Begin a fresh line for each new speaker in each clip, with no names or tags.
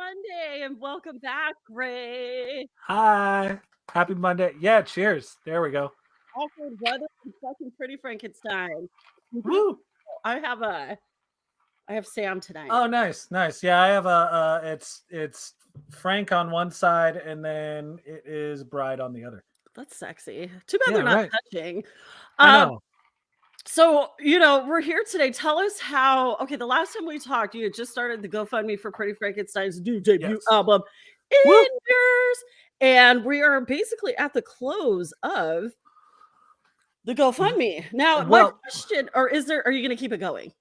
Monday and welcome back, Ray.
Hi. Happy Monday. Yeah, cheers. There we go.
Awkward weather and fucking pretty Frankenstein.
Woo.
I have Sam tonight.
Oh, nice, nice. Yeah, I have it's Frank on one side and then it is Bride on the other.
That's sexy. Too bad
Yeah,
they're not
right.
touching.
I
Um,
know.
so we're here today. Tell us how. Okay, the last time we talked, you had just started the GoFundMe for Pretty Frankenstein's new debut
Yes.
album,
Woo.
Enders, and we are basically at the close of the GoFundMe. Now, my
Well,
question, or is there? Are you going to keep it going?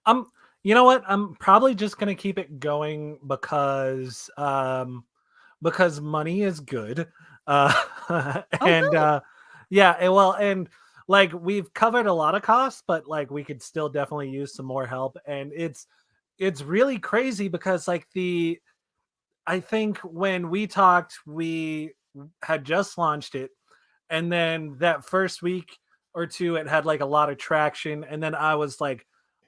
I'm you know what? I'm probably just gonna keep it going because money is good.
Oh,
And
good.
yeah, and like we've covered a lot of costs, but like we could still definitely use some more help. And it's really crazy because like the I think when we talked, we had just launched it, and then that first week or two, it had like a lot of traction, and then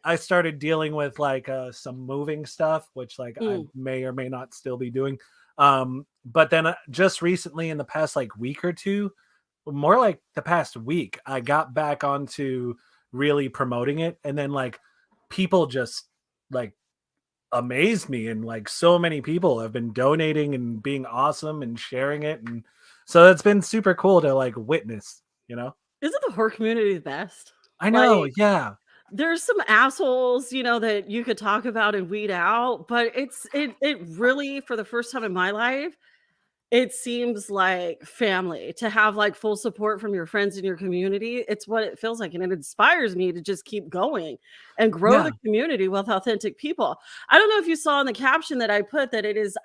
I started dealing with like some moving stuff, which like I
Mm.
may or may not still be doing. But then just recently, in the past like week or two, more like the past week, I got back onto really promoting it, and then like people just like amazed me, and like so many people have been donating and being awesome and sharing it, and so it's been super cool to like witness.
Isn't the horror community the best?
I know,
Like,
yeah.
there's some assholes, that you could talk about and weed out, but it really, for the first time in my life, it seems like family to have like full support from your friends in your community. It's what it feels like, and it inspires me to just keep going and grow
Yeah.
the community with authentic people. I don't know if you saw in the caption that I put that it is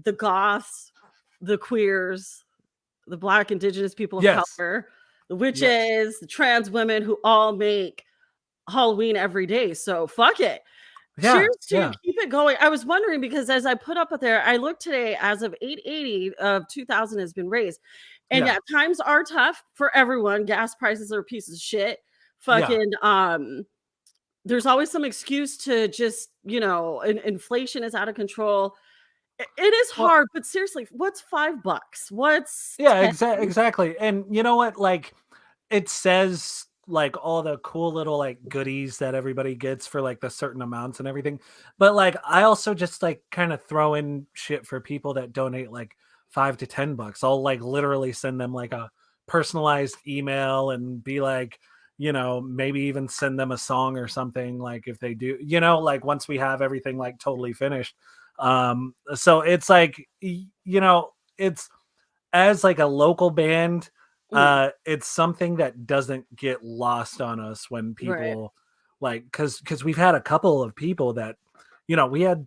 the goths, the queers, the Black, Indigenous people of
Yes.
color, the
Yes.
witches, the trans women who all make Halloween every day. So fuck it.
Yeah.
Cheers to you.
Yeah.
Keep it going. I was wondering because as I put up there, I looked today as of 880 of 2000 has been raised. And
Yeah.
yeah, times are tough for everyone. Gas prices are pieces of shit.
Yeah.
Fucking there's always some excuse to just, inflation is out of control. It is
Well,
hard, but seriously, what's $5? What's
yeah,
10?
exactly. And you know what? Like it says like all the cool little like goodies that everybody gets for like the certain amounts and everything. But like I also just like kind of throw in shit for people that donate like 5 to 10 bucks. I'll like literally send them like a personalized email and be like, maybe even send them a song or something like if they do, like once we have everything like totally finished. So it's like it's as like a local band,
Mm,
it's something that doesn't get lost on us when
right.
people like because we've had a couple of people that we had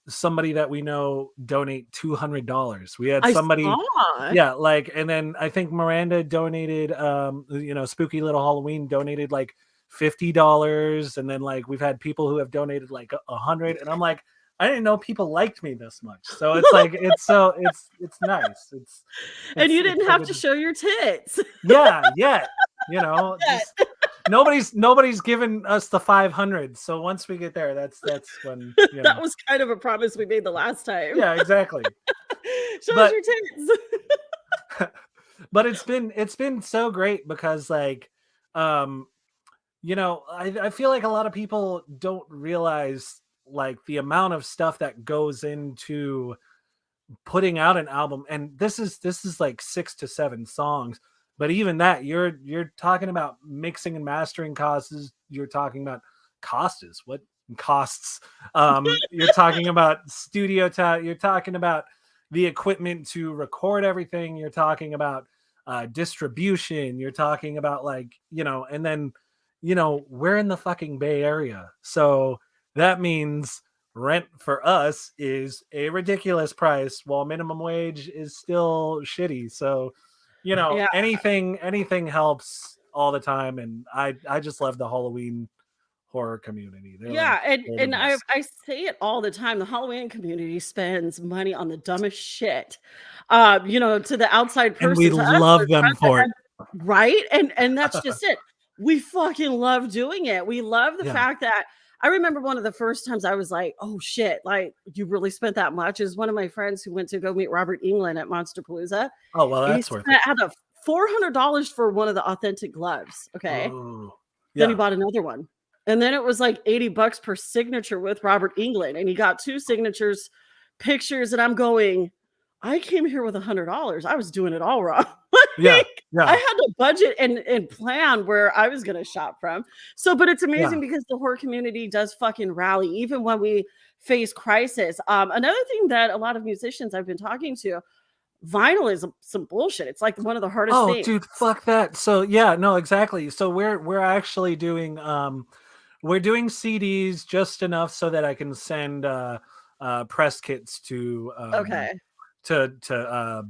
somebody that we know donate $200. We had
I
somebody,
saw.
yeah, like, and then I think Miranda donated, Spooky Little Halloween donated like $50, and then like we've had people who have donated like 100, and I'm like, I didn't know people liked me this much. So it's like it's nice.
And you
It's
didn't
so
have
good.
to show your tits.
Yeah, yeah. Just
Yet.
nobody's given us the 500. So once we get there, that's when
That was kind of a promise we made the last time.
yeah, exactly.
Show us
But
your tits.
but it's been so great because like um I feel like a lot of people don't realize like the amount of stuff that goes into putting out an album, and this is like 6 to 7 songs, but even that you're talking about mixing and mastering costs, you're talking about costs, you're talking about studio time, you're talking about the equipment to record everything, you're talking about distribution, you're talking about like and then we're in the fucking Bay Area, so that means rent for us is a ridiculous price while minimum wage is still shitty. So
Yeah.
anything helps all the time, and I just love the Halloween horror community. They're like
Yeah, and
they're the
and I
best.
I say it all the time. The Halloween community spends money on the dumbest shit. To the outside
And we
person, to us,
love
they're
them
trying
for it.
right? And that's just it. We fucking love doing it. We love the
Yeah.
fact that I remember one of the first times I was like, "Oh shit, like you really spent that much?" Is one of my friends who went to go meet Robert England at Monsterpalooza,
Oh, well,
and he
that's worth it.
spent out of $400 for one of the authentic gloves, okay?
Ooh.
Then he
Yeah.
bought another one. And then it was like 80 bucks per signature with Robert England, and he got 2 signatures, pictures, and I'm going, "I came here with $100. I was doing it all wrong."
Yeah.
Like, I
Yeah.
had to budget and plan where I was gonna shop from. So, but it's
Yeah.
amazing because the horror community does fucking rally even when we face crisis. Another thing that a lot of musicians I've been talking to, vinyl is some bullshit. It's like one of the hardest
Oh,
things.
dude, fuck that. So yeah, no, exactly. So we're actually doing we're doing CDs just enough so that I can send press kits
Okay.
to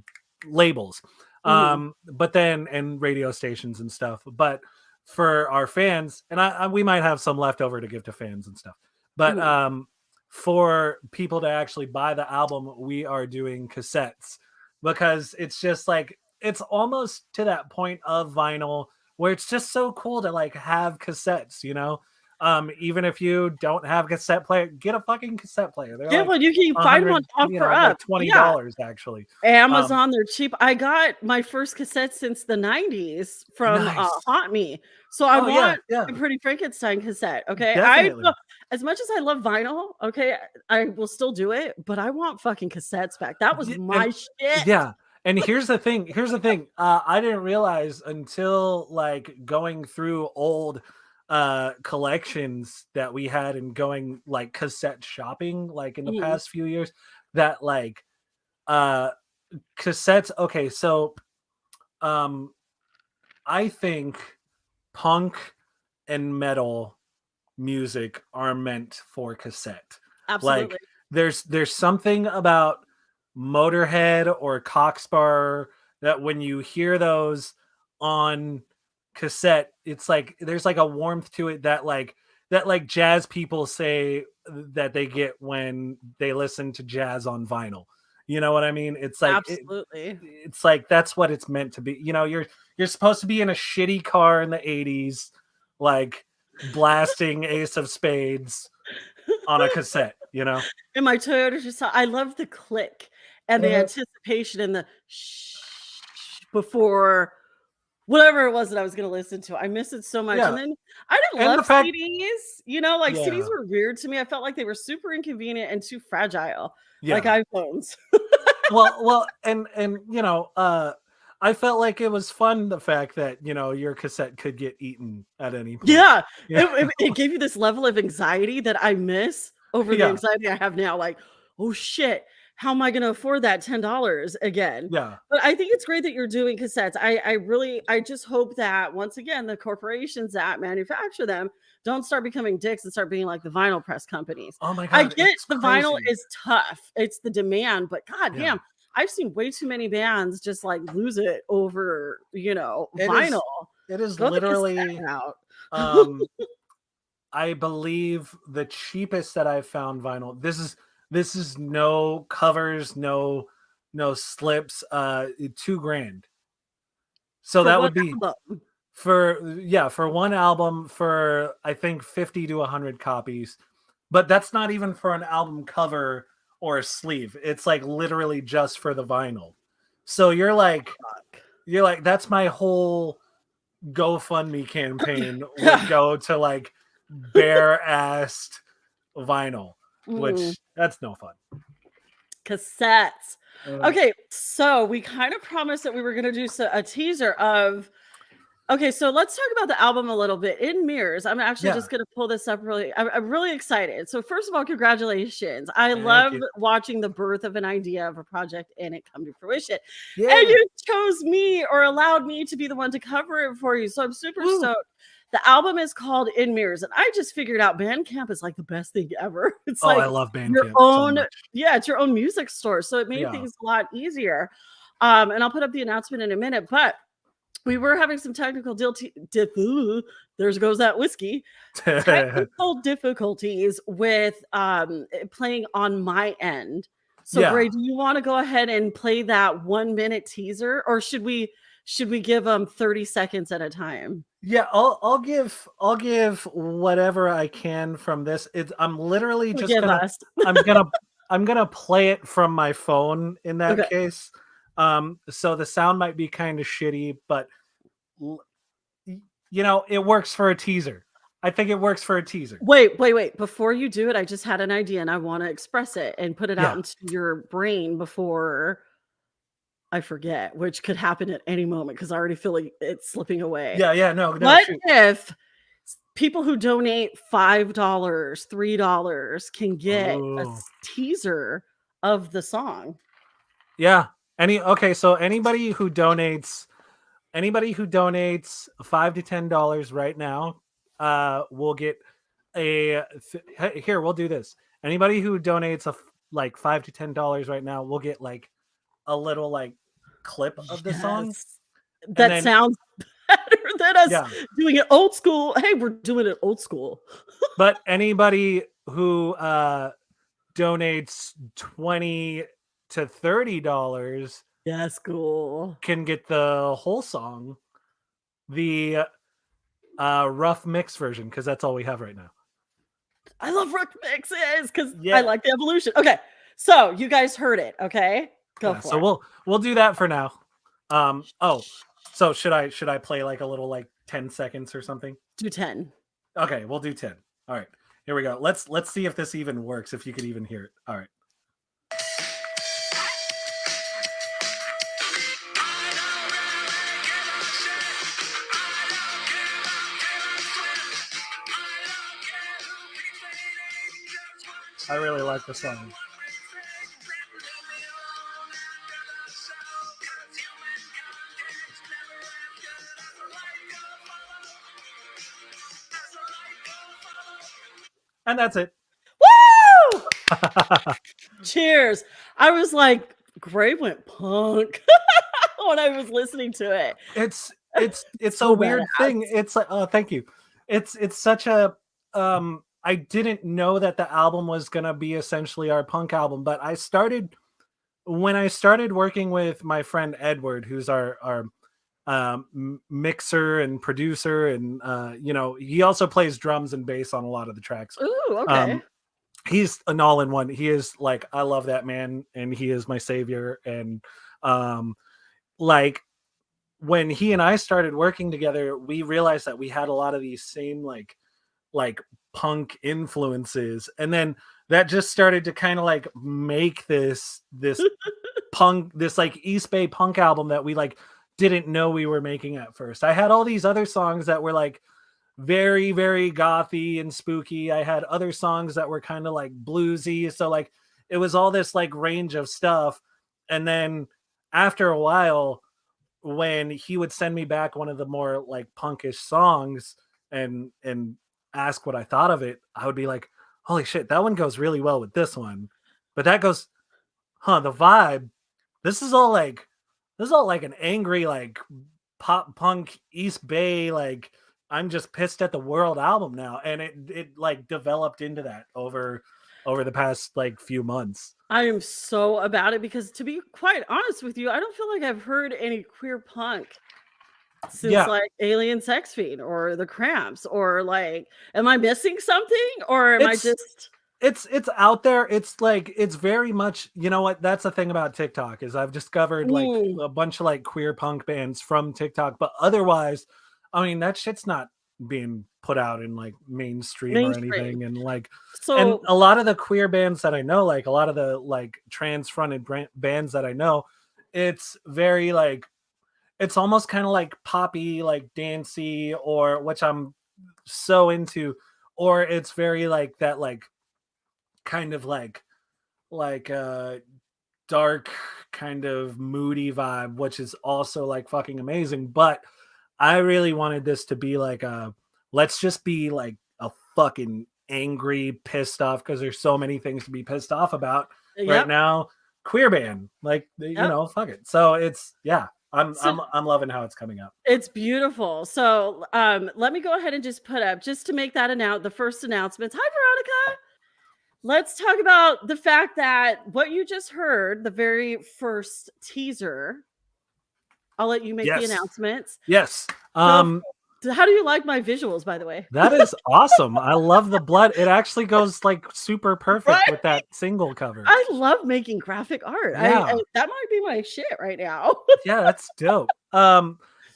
labels.
Mhm.
But then and radio stations and stuff. But for our fans, and we might have some left over to give to fans and stuff. But
Mhm.
for people to actually buy the album, we are doing cassettes because it's just like it's almost to that point of vinyl where it's just so cool to like have cassettes, you know. Even if you don't have a cassette player, get a fucking cassette player. They're
Yeah,
like
well, you can
a
find one
hundred, you
offer
know,
up.
like
Yeah.
$20 actually. Um,
Amazon, they're cheap. I got my first cassette since the '90s from,
nice.
Haunt Me. So I
Oh yeah,
want
yeah,
a Pretty Frankenstein cassette, okay?
definitely.
As much as I love vinyl, okay, I will still do it, but I want fucking cassettes back. That was
And
my shit.
yeah, and here's the thing. Here's the thing. I didn't realize until like going through old collections that we had and going like cassette shopping like in the
Mhm,
past few years that like uh cassettes. Okay, so um I think punk and metal music are meant for cassette.
absolutely.
Like there's something about Motorhead or Cockspur that when you hear those on cassette, it's like there's like a warmth to it that like jazz people say that they get when they listen to jazz on vinyl. You know what I mean?
Absolutely.
It's like that's what it's meant to be. You know, you're supposed to be in a shitty car in the 80s like blasting Ace of Spades on a cassette, you know?
And my Toyota just I love the click and the
Mhm.
anticipation and the shh before whatever it was that I was gonna listen to. I miss it so much, and
Yeah,
then I didn't
and
love
the fact
CDs, you know, like, CDs
yeah,
were weird to me. I felt like they were super inconvenient and too fragile, like
yeah.
iPhones.
And, you know, I felt like it was fun the fact that, you know, your cassette could get eaten at any point.
Yeah,
Yeah,
it gave you this level of anxiety that I miss over the
yeah,
anxiety I have now, like, "Oh, shit, how am I gonna afford that $10 again?"
yeah.
But I think it's great that you're doing cassettes. I really I just hope that, once again, the corporations that manufacture them don't start becoming dicks and start being like the vinyl press companies.
Oh my
I
god,
get
it's
the vinyl
crazy.
is tough, it's the demand, but
Yeah.
goddamn, I've seen way too many bands just, like, lose it over,
It
vinyl.
is it is
Throw the
literally,
cassette out.
um, I believe the cheapest that I've found vinyl. This is no covers, no slips, 2 grand. So
For
that
what
would be
album?
for yeah, for one album for I think 50 to 100 copies. But that's not even for an album cover or a sleeve. It's like literally just for the vinyl. So
Fuck.
you're like that's my whole GoFundMe campaign would go to like bare assed vinyl,
Mm,
which that's no fun.
cassettes.
Uh,
Okay, so we kind of promised that we were gonna do a teaser of okay, so let's talk about the album a little bit. In Mirrors, I'm actually
yeah,
just gonna pull this up really I'm really excited. So first of all, congratulations. I
thank
love
you.
watching the birth of an idea of a project and it come to fruition. And
Yeah.
you chose me or allowed me to be the one to cover it for you. So I'm super
Woo.
stoked. The album is called In Mirrors, and I just figured out Bandcamp is like the best thing ever. It's
Oh, I
like
love
your
Bandcamp so
own,
much.
yeah, it's your own music store. So it made
Yeah.
things a lot easier. And I'll put up the announcement in a minute, but we were having some technical there goes that whiskey. Technical difficulties with playing on my end. So
Yeah.
Bray, do you want to go ahead and play that 1 minute teaser, or should we should we give them 30 seconds at a time?
Yeah, I'll give whatever I can from this. I'm literally just
Forgive
gonna
us.
I'm gonna I'm gonna play it from my phone in that
Okay.
case. So the sound might be kind of shitty, but l- it works for a teaser. I think it works for a teaser.
Wait, wait, wait. Before you do it, I just had an idea and I want to express it and put it out
Yeah.
into your brain before I forget, which could happen at any moment because I already feel like it's slipping away.
Yeah, yeah, no, no,
What
shoot.
if people who donate $5, $3 can get a
Ooh.
teaser of the song?
Yeah. Okay, so anybody who donates $5 to $10 right now, will get here, we'll do this. Anybody who donates like $5 to $10 right now will get like a little like clip of the song.
Yes.
And
That
then
sounds better than us
yeah,
doing it old school. Hey, we're doing it old school.
but anybody who donates 20 to $30
Yes, cool.
can get the whole song, the rough mix version, because that's all we have right now.
I love rock mixes because I
Yeah.
like the evolution. Okay, so you guys heard it. Okay, go
Yeah, so
for it.
we'll do that for now. Oh, so should I play like a little like 10 seconds or something?
Do 10.
Okay, we'll do 10. All right. Here we go. Let's see if this even works, if you could even hear it. All right. I really like the song. And that's it.
Woo! Cheers. I was like, Gray went punk when I was listening to it.
It's a
So
weird thing.
badass.
It's like, oh, thank you. It's such a I didn't know that the album was gonna be essentially our punk album, but when I started working with my friend Edward, who's our mixer and producer, and he also plays drums and bass on a lot of the tracks.
Ooh, okay.
Um, he's an all-in-one. He is like, I love that man, and he is my savior. And like when he and I started working together, we realized that we had a lot of these same like punk influences, and then that just started to kind of like make this punk, this like East Bay punk album that we like didn't know we were making at first. I had all these other songs that were like very, very gothy and spooky. I had other songs that were kind of like bluesy. So like it was all this like range of stuff. And then after a while, when he would send me back one of the more like punkish songs and ask what I thought of it, I would be like, holy shit, that one goes really well with this one. But that goes, the vibe. This is all like an angry like pop punk East Bay, like I'm just pissed at the world album now. And it like developed into that over the past like few months.
I am so about it because to be quite honest with you, I don't feel like I've heard any queer punk since
Yeah.
like Alien Sex Fiend or the Cramps or like, am I missing something or am I
It's
just
it's out there. It's like it's very much, what, that's the thing about TikTok is I've discovered like
mm,
a bunch of like queer punk bands from TikTok, but otherwise, I mean, that shit's not being put out in like mainstream or
mainstream?
anything. And
So
a lot of the queer bands that I know, like a lot of the like trans fronted bands that I know, it's very like it's almost kind of like poppy, like dancey, or which I'm so into, or it's very like that like kind of like dark kind of moody vibe, which is also like fucking amazing. But I really wanted this to be like let's just be like a fucking angry, pissed off, because there's so many things to be pissed off about right
yep,
now. Queer band, like
yep.
fuck it. So it's, yeah, I'm
So
I'm I'm loving how it's coming up.
it's beautiful. So let me go ahead and just put up just to make that the first announcements. Hi Veronica. Let's talk about the fact that what you just heard, the very first teaser I'll let you make the
Yes.
announcements.
Yes.
Go How do you like my visuals, by the way?
That is awesome. I love the blood. It actually goes like super perfect
Right?
with that single cover.
I love making graphic art. I
Yeah.
that might be my shit right now.
Yeah, that's dope.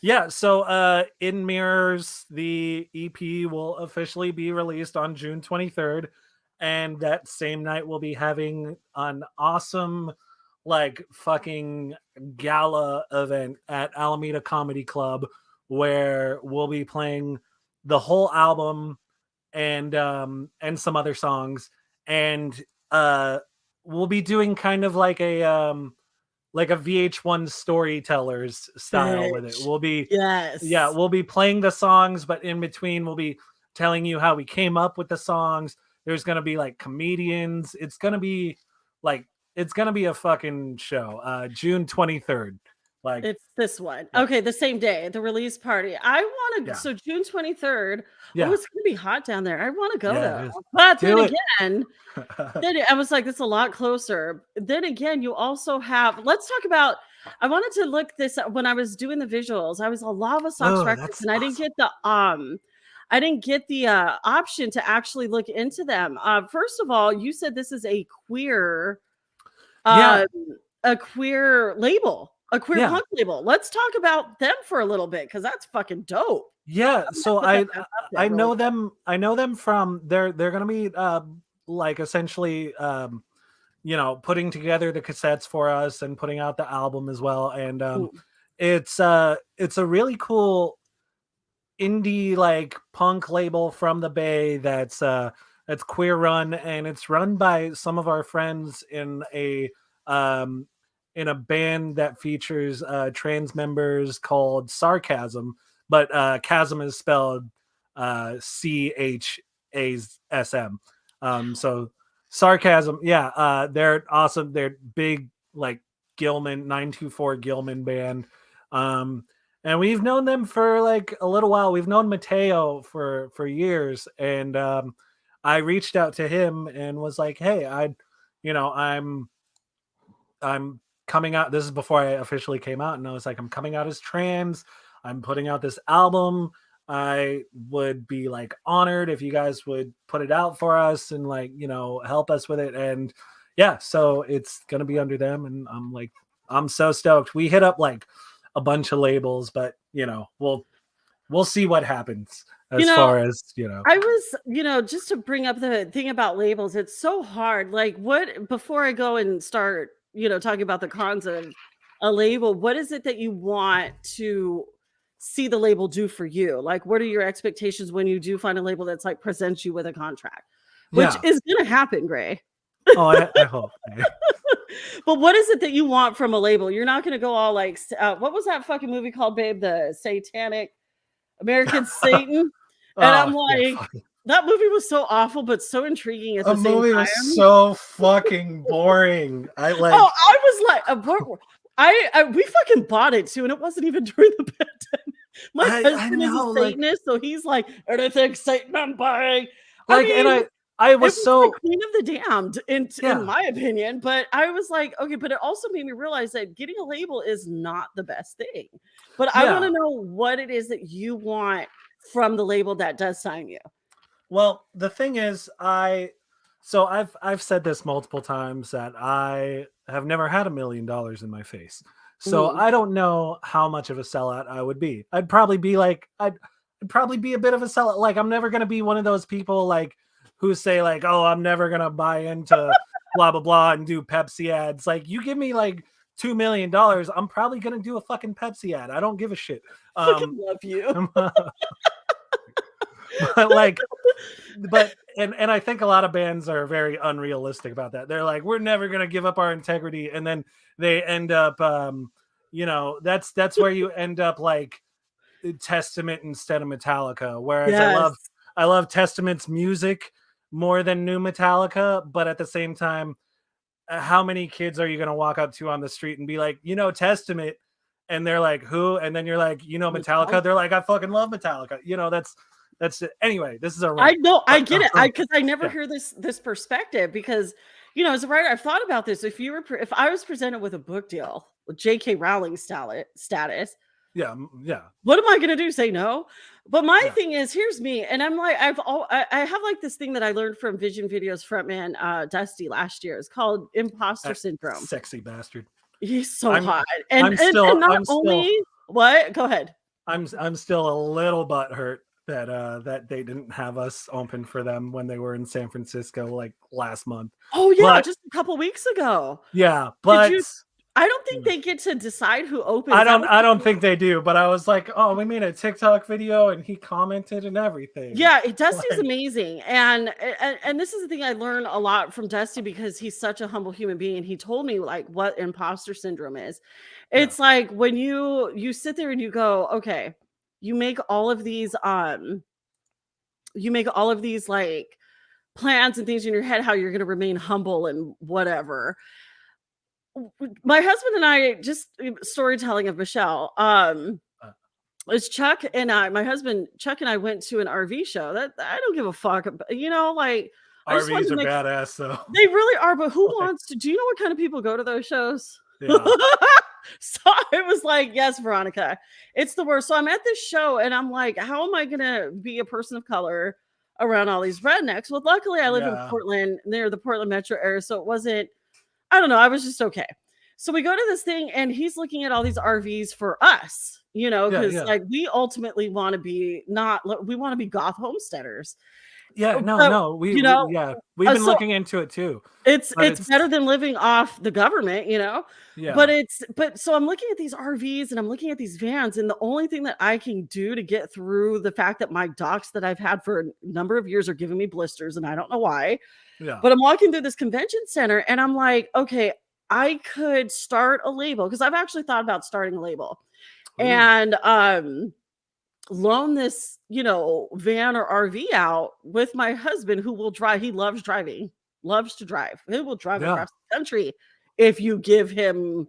Yeah, so in mirrors, the EP will officially be released on June 23rd. And that same night we'll be having an awesome like fucking gala event at Alameda Comedy Club where we'll be playing the whole album and some other songs. And we'll be doing kind of like a VH1 storytellers style with it.
Bitch. Yes.
We'll be playing the songs, but in between we'll be telling you how we came up with the songs. There's gonna be like comedians. Like it's gonna be a fucking show. June 23rd. Like
It's this one.
yeah,
Okay, the same day, the release party. I wanna
yeah,
so June 23rd. Oh,
yeah,
it's gonna be hot down there. I wanna go
yeah, it
though.
is.
But then
Do it.
again, I was like, "It's a lot closer." Then again, you also have let's talk about I wanted to look this up when I was doing the visuals. I was on Lava Socks
Oh,
Records,
that's
and
awesome.
I didn't get the, option to actually look into them. First of all, you said this is
Yeah,
um, a queer label, a queer
yeah.
punk label. Let's talk about them for a little bit because that's fucking dope.
Yeah,
I'm gonna
so
put that back up there
I
really
know
quick.
them. I know them from they're gonna be like essentially putting together the cassettes for us and putting out the album as well. And
Mm,
it's a really cool indie like punk label from the Bay that's queer run, and it's run by some of our friends um in a band that features trans members called Sarcasm, but chasm is spelled CHASM. So Sarcasm, yeah, they're awesome. They're big like Gilman 924 Gilman band. And we've known them for like a little while. We've known Mateo for years, and I reached out to him and was like, "Hey, you know, I'm coming out. This is before I officially came out, and I was like, I'm coming out as trans. I'm putting out this album. I would be like honored if you guys would put it out for us and like help us with it. And yeah, so it's gonna be under them, and I'm so stoked. We hit up like a bunch of labels, but we'll see what happens
You
as
know,
far as
I was, just to bring up the thing about labels, it's so hard. Like, what before I go and start, talking about the cons of a label, what is it that you want to see the label do for you? Like, what are your expectations when you do find a label that's like presents you with a contract, which
yeah.
is going to happen, Gray?
Oh, I hope.
But what is it that you want from a label? You're not going to go all like, what was that fucking movie called, babe? The Satanic American Satan. And I'm
Oh yeah,
like, that movie was so awful, but so intriguing at
a
the same
movie was
time.
so fucking boring. I
Oh,
like
I was like, we fucking bought it too, and it wasn't even during the pandemic. My
I
husband is a
know
Satanist, so he's like, anything Satan I'm buying. I
like and
mean,
I
it
was
was like
so
Queen of the Damned in
yeah.
my opinion, but I was like, okay, but it also made me realize that getting a label is not the best thing. But I want to
Yeah.
know what it is that you want from the label that does sign you.
Well, the thing is I've said this multiple times that I have never had $1 million in my face. So
Mhm.
I don't know how much of a sellout I would be. I'd probably be a bit of a sellout. Like I'm never gonna be one of those people like who say like, oh, I'm never gonna buy into blah blah blah and do Pepsi ads. Like you give me like $2 million, I'm probably gonna do a fucking Pepsi ad. I don't give a shit.
Fucking
Um
love you.
but like and I think a lot of bands are very unrealistic about that. They're like, we're never gonna give up our integrity, and then they end up that's where you end up like Testament instead of Metallica. Whereas
Yes.
I love Testament's music more than new Metallica, but at the same time, how many kids are you gonna walk up to on the street and be like, Testament? And they're like, who? And then you're like, Metallica? They're like, I fucking love Metallica. That's it. Anyway, this is a
I
rant.
know, I
But
get it. I because I never
yeah.
hear this perspective because, as a writer, I've thought about this. If I was presented with a book deal J.K. Rowling status.
Yeah, yeah,
What am I gonna do? Say no? But my
yeah.
thing is, here's me, and I'm like, I have like this thing that I learned from Vision Videos frontman Dusty last year. It's called imposter
That
syndrome.
sexy bastard.
He's so
I'm
hot,
I'm
and
still
not
I'm still
only what? Go ahead.
I'm still a little butthurt that that they didn't have us open for them when they were in San Francisco like last month.
Oh yeah,
But
just a couple weeks ago.
yeah,
Did
but
you? I don't
you
think
know,
they get to decide who opens.
I don't think they do, but I was like, "Oh, we made a TikTok video and he commented and everything."
Yeah, Dusty's
Like,
amazing, and this is the thing I learned a lot from Dusty because he's such a humble human being. He told me like what imposter syndrome is.
yeah.
It's like when you sit there and you go, okay, you make all of these you make all of these like plans and things in your head how you're going to remain humble and whatever. My husband and I just storytelling of Michelle.
Uh,
It's Chuck and I, my husband Chuck and I went to an RV show. That I don't give a fuck. Like I just wanted
RVs
to
are
make
badass though.
they really are, but who
Like,
wants to do you know what kind of people go to those shows?
yeah.
So I was like, yes, Veronica, it's the worst. So I'm at this show and I'm like, how am I gonna be a person of color around all these rednecks? Well, luckily I live in
Yeah.
Portland near the Portland metro area, so it wasn't I don't know. I was just okay. So we go to this thing and he's looking at all these RVs for us,
Yeah,
because
yeah.
like we ultimately want to be not, we want to be goth homesteaders.
Yeah, no,
But,
no.
you
We
know,
yeah, we've been
so
looking into it too. But
it's better than living off the government. But
yeah.
but so I'm looking at these RVs and I'm looking at these vans, and the only thing that I can do to get through the fact that my docs that I've had for a number of years are giving me blisters, and I don't know why.
Yeah.
But I'm walking through this convention center and I'm like, okay, I could start a label because I've actually thought about starting a label
Ooh.
and loan this, van or RV out with my husband who will drive. He loves driving, loves to drive. He will drive
Yeah.
across the country if you give him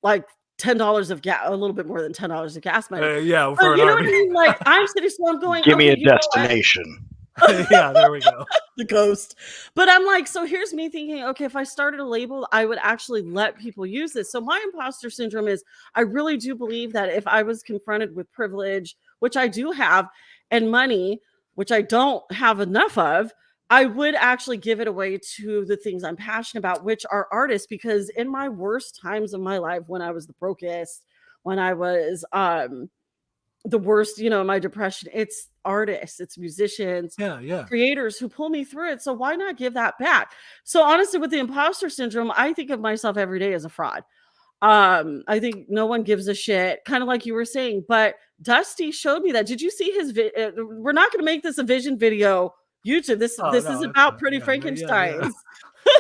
like $10 of gas, a little bit more than $10 of gas money.
Yeah,
But
for an
you know what
RV.
I mean? Like I'm sitting, so I'm going,
Give me
okay,
a
you know what?
destination.
Yeah, there we go.
The ghost. But I'm like, so here's me thinking, okay, if I started a label, I would actually let people use this. So my imposter syndrome is I really do believe that if I was confronted with privilege, which I do have, and money, which I don't have enough of, I would actually give it away to the things I'm passionate about, which are artists. Because in my worst times of my life, when I was the brokest, when I was the worst, my depression, it's artists, it's musicians,
Yeah, yeah.
creators who pull me through it. So why not give that back? So honestly, with the imposter syndrome, I think of myself every day as a fraud. I think no one gives a shit, kind of like you were saying. But Dusty showed me that. Did you see his? We're not going to make this a vision video. YouTube.
Oh,
This is
no, it's
about
fine.
Pretty
Yeah, yeah, yeah.
Frankensteins.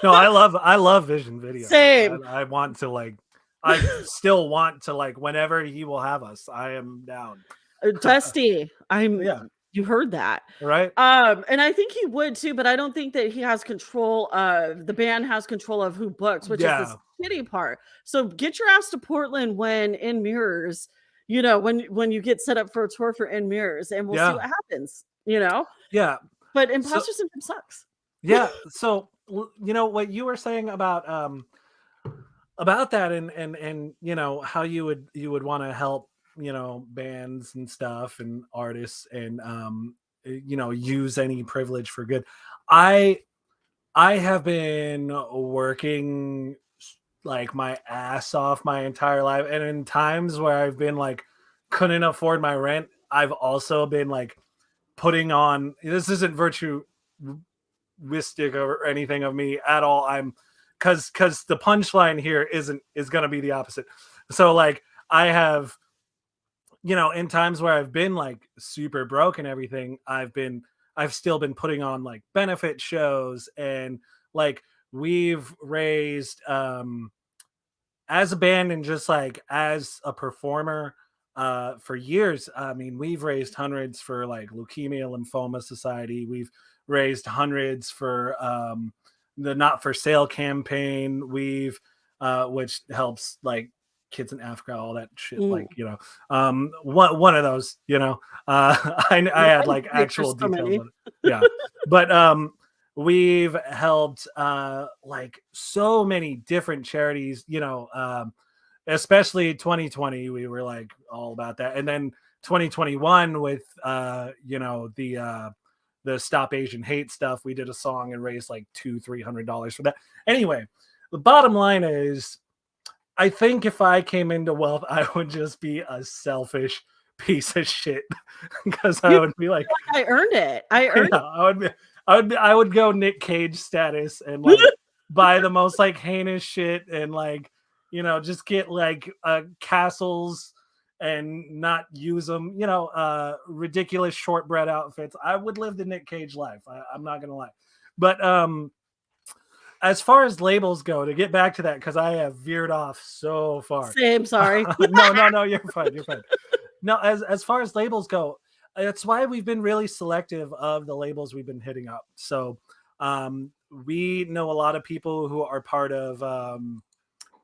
No, I love Vision videos.
Same.
I want to like I still want to like whenever he will have us, I am down.
Dusty.
Yeah,
You heard that.
right?
And I think he would too, but I don't think that he has control of the band has control of who books, which is the
Yeah.
shitty part. So get your ass to Portland when in mirrors, when you get set up for a tour for in mirrors, and we'll see what
Yeah.
happens.
Yeah.
But
So
imposter syndrome sucks.
yeah, so what you were saying about that and how you would want to help bands and stuff and artists and use any privilege for good. I i have been working like my ass off my entire life, and in times where I've been like couldn't afford my rent, I've also been like putting on, this isn't virtuistic or anything of me at all. I'm because the punchline here is going to be the opposite. So like I have, in times where I've been like super broke and everything, I've still been putting on like benefit shows, and like we've raised as a band and just like as a performer for years. I mean, we've raised hundreds for like Leukemia Lymphoma Society. We've raised hundreds for the Not for Sale campaign. We've which helps like kids in Africa, all that shit.
Mm.
Like one of those. I had like
There's
actual
so
details
many.
on it. Yeah, but we've helped like so many different charities, especially 2020, we were like all about that. And then 2021 with the Stop Asian Hate stuff, we did a song and raised like $200-300 for that. Anyway, the bottom line is, I think if I came into wealth, I would just be a selfish piece of shit because I
You
would be like,
feel like I earned it. I
yeah,
earned
I would go Nick Cage status and like
it.
buy the most like heinous shit and like, just get like castles and not use them, ridiculous shortbread outfits. I would live the Nick Cage life. I'm not gonna lie. But as far as labels go, to get back to that, because I have veered off so far.
Same, sorry.
No, you're fine. You're fine. No, as far as labels go, that's why we've been really selective of the labels we've been hitting up. So we know a lot of people who are part of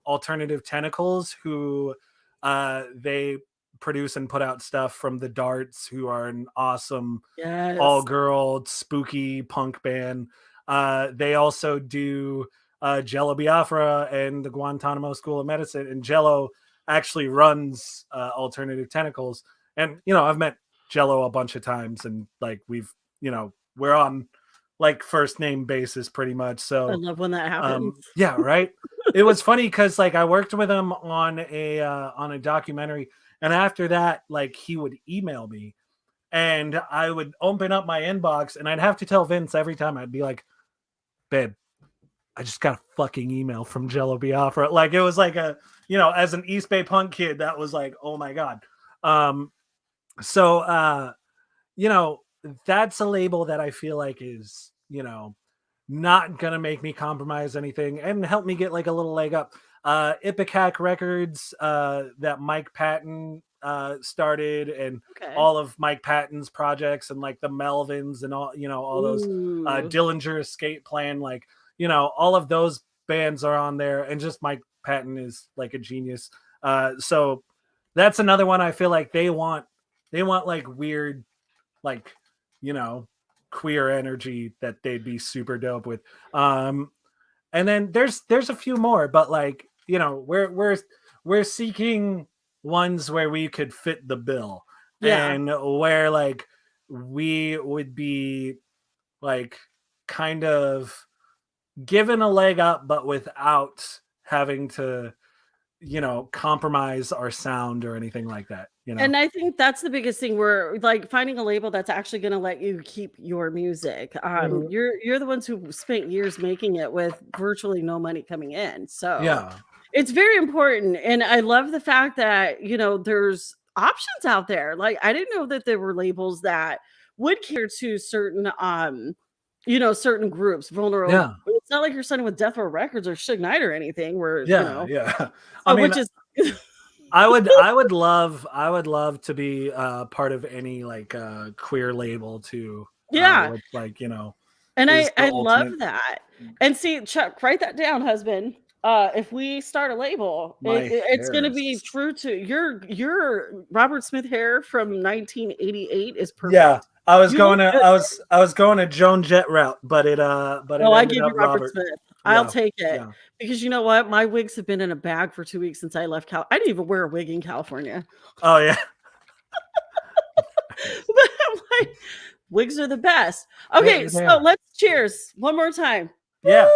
Alternative Tentacles, who they produce and put out stuff from the Darts, who are an awesome all
Yes.
girl spooky punk band. They also do Jello Biafra and the Guantanamo School of Medicine, and Jello actually runs Alternative Tentacles. And I've met Jello a bunch of times, and like we're on like first name basis pretty much.
I
So
love when that happens.
yeah, right. It was funny because like I worked with him on a documentary, and after that, like he would email me, and I would open up my inbox, and I'd have to tell Vince every time. I'd be like, "Babe, I just got a fucking email from Jello Biafra." Like it was like as an East Bay punk kid, that was like, oh my god. So that's a label that I feel like is not gonna make me compromise anything and help me get like a little leg up. Ipecac Records, that Mike Patton started, and
Okay.
all of Mike Patton's projects, and like the Melvins and all those
Ooh.
Dillinger Escape Plan, like all of those bands are on there, and just Mike Patton is like a genius. So that's another one I feel like they want like weird, like queer energy that they'd be super dope with. And then there's a few more, but like we're seeking ones where we could fit the bill,
Yeah.
and where like we would be like kind of given a leg up, but without having to compromise our sound or anything like that.
And I think that's the biggest thing. We're like finding a label that's actually going to let you keep your music.
Mhm.
You're the ones who spent years making it with virtually no money coming in. So
Yeah.
it's very important. And I love the fact that, there's options out there. Like I didn't know that there were labels that would cater to certain certain groups, vulnerable.
Yeah.
It's not like you're signing with Death Row Records or Suge Knight or anything where,
Yeah. Yeah. I
so
mean,
which is
I would love to be part of any like queer label too.
yeah.
Which like
And
is the
I love
ultimate.
that. And see, Chuck, write that down, husband. If we start a label,
My
it's going to be
hairs.
true to your Robert Smith hair from 1988 is
Yeah,
perfect. You
I was going a Joan Jett route, but it
Oh, I
ended
give
up
you Robert
Robert.
Smith. I'll
Yeah,
take it
yeah.
because you know what? My wigs have been in a bag for 2 weeks since I left I didn't even wear a wig in California.
Oh yeah.
But I'm like, wigs are the best. Okay,
They
so
are.
let's cheers one more time.
Yeah.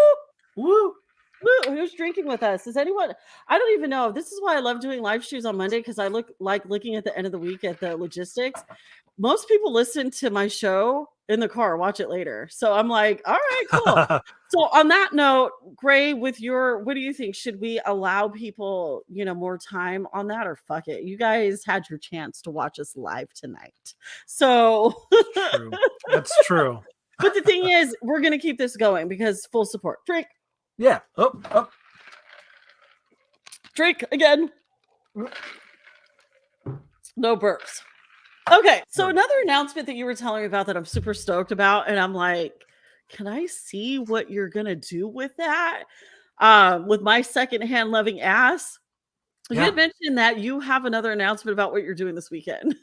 Woo!
Woo.
Woo, who's drinking with us? Is anyone? I don't even know. This is why I love doing live streams on Monday because I look like looking at the end of the week at the logistics. Most people listen to my show in the car, watch it later. So I'm like, all right, cool. So on that note, Gray, what do you think? Should we allow people, more time on that, or fuck it? You guys had your chance to watch us live tonight. So,
True. That's true.
but the thing is, we're gonna keep this going because full support. Drink.
Yeah. Oh.
Drink again. No burps. Okay, so another announcement that you were telling me about that I'm super stoked about, and I'm like, can I see what you're gonna do with that? With my secondhand loving ass. You
Yeah.
had mentioned that you have another announcement about what you're doing this weekend.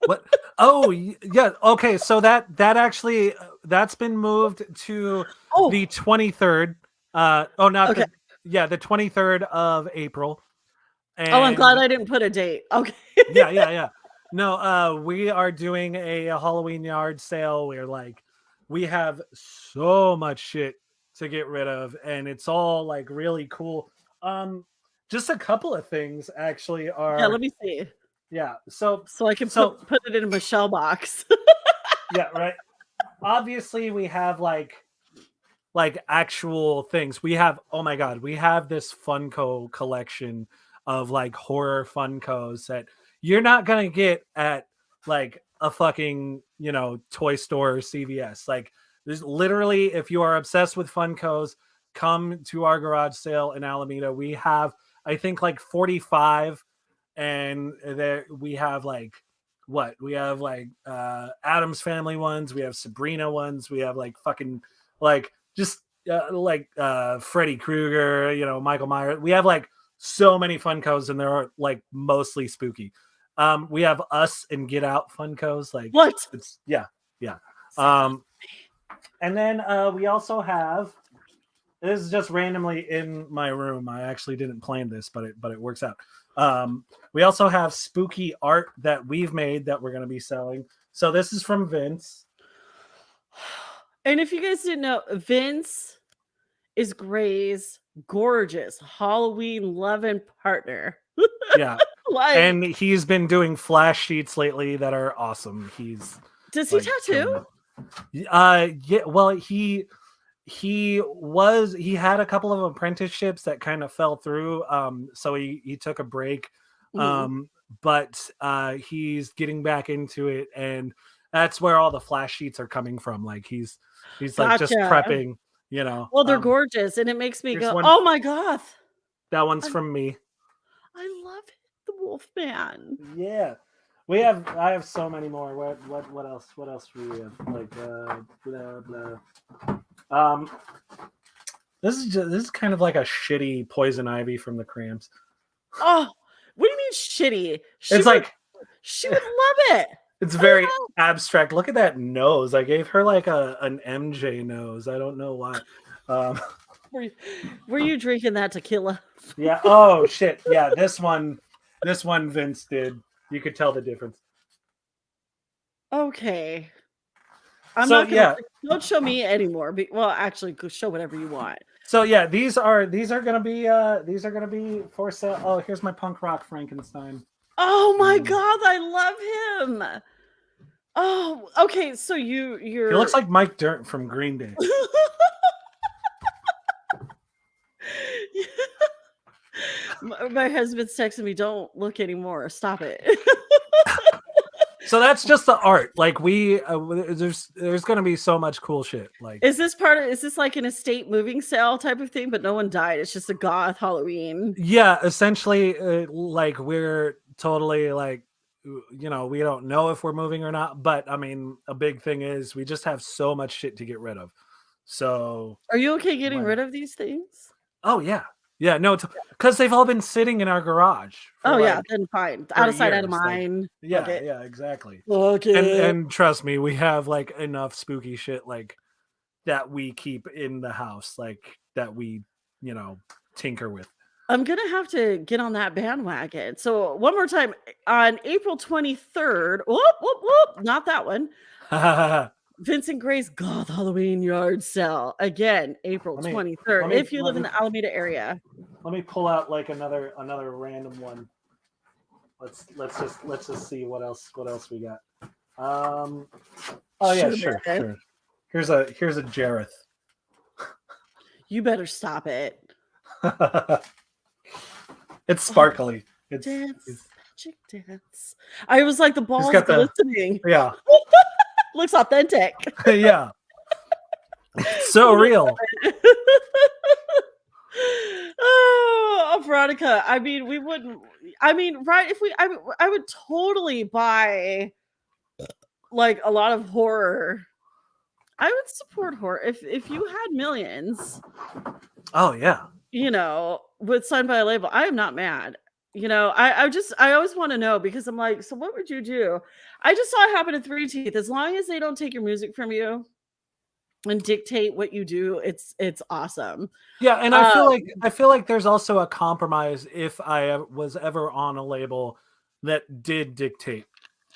What? Oh, yeah. Okay, so that that's been moved to
Oh,
the 23rd. Oh, not
okay.
the 23rd of April.
Oh, I'm glad
And
I didn't put a date. Okay.
yeah. No, we are doing a Halloween yard sale where like we have so much shit to get rid of, and it's all like really cool. Um, just a couple of things actually
Yeah,
are
let me see.
yeah. So
So I can
so
put it in a Michelle box.
yeah, right. Obviously, we have like actual things. We have oh my god, we have this Funko collection of like horror Funkos that you're not gonna get at like a fucking toy store or CVS. Like there's literally if you are obsessed with Funkos, come to our garage sale in Alameda. We have I think like 45 and there we have like what we have like Adam's Family ones, we have Sabrina ones, we have like fucking like just Freddy Krueger, Michael Myers. We have like so many Funkos, and they're like mostly spooky. We have Us and Get Out Funkos, like
What?
it's yeah. Um, and then we also have this is just randomly in my room. I actually didn't plan this, but it works out. We also have spooky art that we've made that we're going to be selling. So this is from Vince.
And if you guys didn't know, Vince is Gray's gorgeous Halloween loving partner.
Yeah.
Like,
And he's been doing flash sheets lately that are awesome. He's
does he
like
tattoo?
yeah, well he had a couple of apprenticeships that kind of fell through. So he took a break.
Mhm.
But he's getting back into it, and that's where all the flash sheets are coming from. Like he's like just
Gotcha.
prepping, you know.
Well, they're gorgeous, and it makes me
Here's
go,
one
"Oh my god,
that one's
I,
from me.
I love the Wolfman."
Yeah. I have so many more. What else? What else do we have? Like blah blah. Um this is kind of like a shitty poison ivy from the Cramps.
Oh, what do you mean shitty?
It's like
She would love it.
it's
Put it
very
out.
abstract. Look at that nose. I gave her like an MJ nose. I don't know why. Um
Were you drinking that tequila?
yeah. Oh shit. Yeah, this one Vince did. You could tell the difference.
Okay. I'm
So
not gonna
yeah.
don't show me anymore. Well, actually, go show whatever you want.
So yeah, these are gonna be for sale. Oh, here's my punk rock Frankenstein.
Oh my
Um,
god, I love him. Oh, okay. So
he looks
you're
like Mike Dirnt from Green Day.
my husband's texting me, "Don't look anymore. Stop it."
So that's just the art. Like there's gonna be so much cool shit. Like
Is this like an estate moving sale type of thing, but no one died? It's just a goth Halloween.
yeah, essentially, like we're totally like we don't know if we're moving or not. But I mean, a big thing is we just have so much shit to get rid of. So
Are you okay getting
why
rid
not?
of these things?
Oh yeah, no, because they've all been sitting in our garage for
Oh yeah,
like
then fine.
for
Out of sight, out of
years. Like
mind. Fuck
yeah,
it.
yeah, exactly.
Fuck
And
it.
trust me, we have like enough spooky shit like that we keep in the house, like that we tinker with.
I'm gonna have to get on that bandwagon. So one more time on April 23rd. Whoop whoop whoop! Not that one.
let
Vincent Gray's Goth Halloween yard sale again, April
me
23rd.
let me
If you
let
live in
me
the Alameda area,
let me pull out like another random one. Let's just see what else we got. Oh yeah,
sure, man.
sure. Here's a Jareth.
You better stop it.
It's sparkly.
Dance, magic dance. I was like the
He's
balls
got the
glistening.
yeah
Looks authentic.
yeah. So real.
Oh, Veronica. I mean, we wouldn't. I mean, right? If we, I would totally buy like a lot of horror. I would support horror if you had millions,
Oh yeah.
with signed by a label. I am not mad. I always want to know because I'm like, so what would you do? I just saw it happen to Three Teeth. As long as they don't take your music from you, and dictate what you do. It's awesome.
Yeah, and
Um,
I feel like there's also a compromise if I was ever on a label that did dictate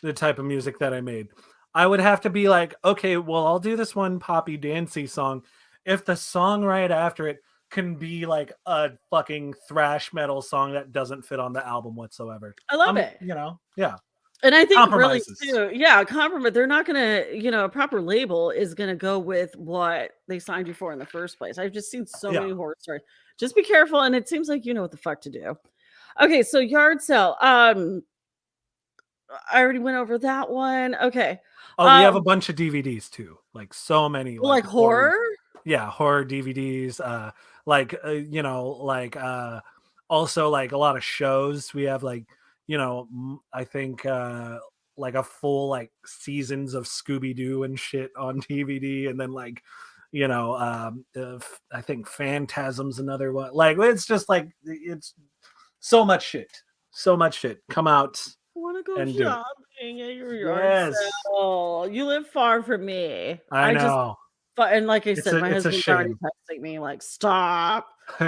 the type of music that I made. I would have to be like, okay, well, I'll do this one poppy dancey song if the song right after it can be like a fucking thrash metal song that doesn't fit on the album whatsoever.
I love it.
Yeah,
And I think really
compromises.
too, yeah, compromise. They're not gonna, a proper label is gonna go with what they signed you for in the first place. I've just seen so
Yeah.
many horror stories. Just be careful, and it seems like you know what the fuck to do. Okay, so yard sale. I already went over that one. Okay.
Oh, we have a
Um,
bunch of DVDs too, like so many like
like horror?
yeah, horror DVDs, also like a lot of shows. We have like, I think like a full like seasons of Scooby Doo and shit on DVD, and then like, I think Phantasm's another one. Like it's just like it's so much shit. Come out
Wanna go
and do it.
shopping at your yard
Yes,
sale. You live far from me.
I
I just
know.
and like I said, my
It's a
husband's already
shame.
texting me like, "Stop.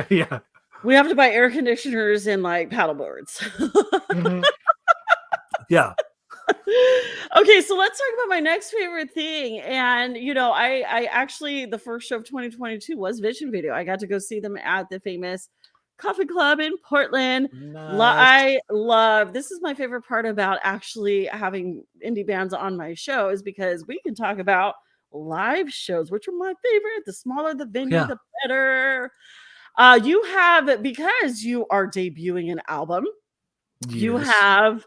Yeah.
We have to buy air conditioners and like paddle boards."
Mhm. Yeah.
Okay, so let's talk about my next favorite thing. And I actually the first show of 2022 was Vision Video. I got to go see them at the famous Coffee Club in Portland.
Nice.
I love this is my favorite part about actually having indie bands on my show is because we can talk about live shows, which are my favorite. The smaller the venue,
Yeah.
the better. You have because you are debuting an album, you
Yes.
have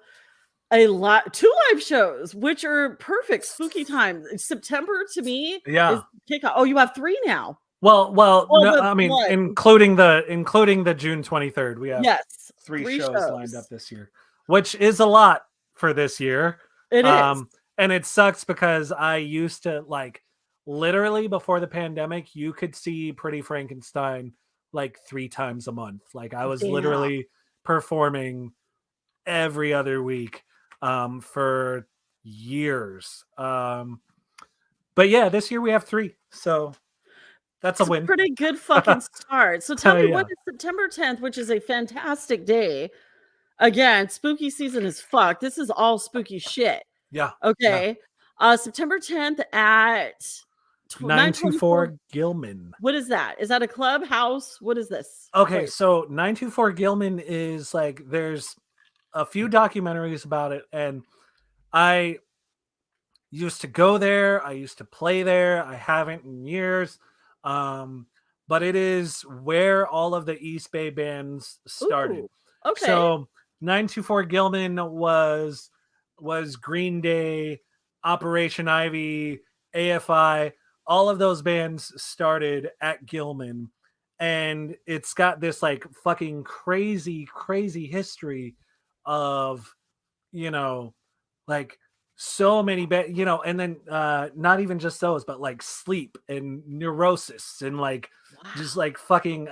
a lot 2 live shows, which are perfect spooky time. September to me is
Yeah.
kickoff. Oh, you have 3 now. Well,
No,
the
I mean,
one.
including the June 23rd, we have
Yes,
3
3
shows lined
shows.
up this year, which is a lot for this year.
It is.
Um, and it sucks because I used to like literally before the pandemic, you could see Pretty Frankenstein like 3 times a month. Like I was
Damn.
literally performing every other week for years. But yeah, this year we have 3. So that's a
It's a
win.
pretty good fucking start. So tell me, what
Yeah.
is September 10th, which is a fantastic day? Again, spooky season is fucked. This is all spooky shit.
Yeah. Yeah.
Okay. September 10th at 924.
924 Gilman.
What is that? Is that a clubhouse? What is this
Okay,
place?
so 924 Gilman is like there's a few documentaries about it, and I used to go there. I used to play there. I haven't in years. Um, but it is where all of the East Bay bands started.
Ooh, okay.
So 924 Gilman was Green Day, Operation Ivy, AFI, all of those bands started at Gilman. And it's got this like fucking crazy history of, you know, like so many and then not even just those, but like Sleep and Neurosis and like just
Wow.
like fucking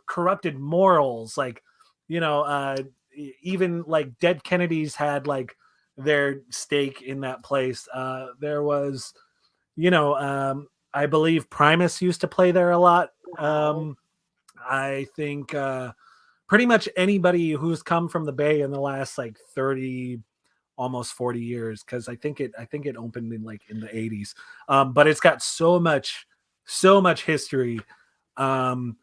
corrupted morals, like even like Dead Kennedys had like their stake in that place. There was, I believe Primus used to play there a lot.
Wow.
I think pretty much anybody who's come from the Bay in the last like 30 almost 40 years, because I think it opened in like in the 80s. But it's got so much history. um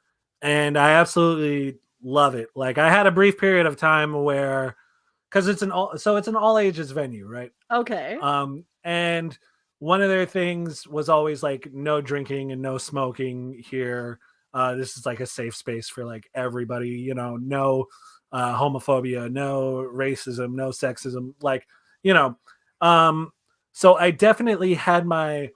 and I absolutely love it. Like I had a brief period of time where, because it's an all ages venue, right?
Okay.
And one of their things was always like no drinking and no smoking here. This is like a safe space for like everybody, no homophobia, no racism, no sexism, like, you know. Um, so I definitely had my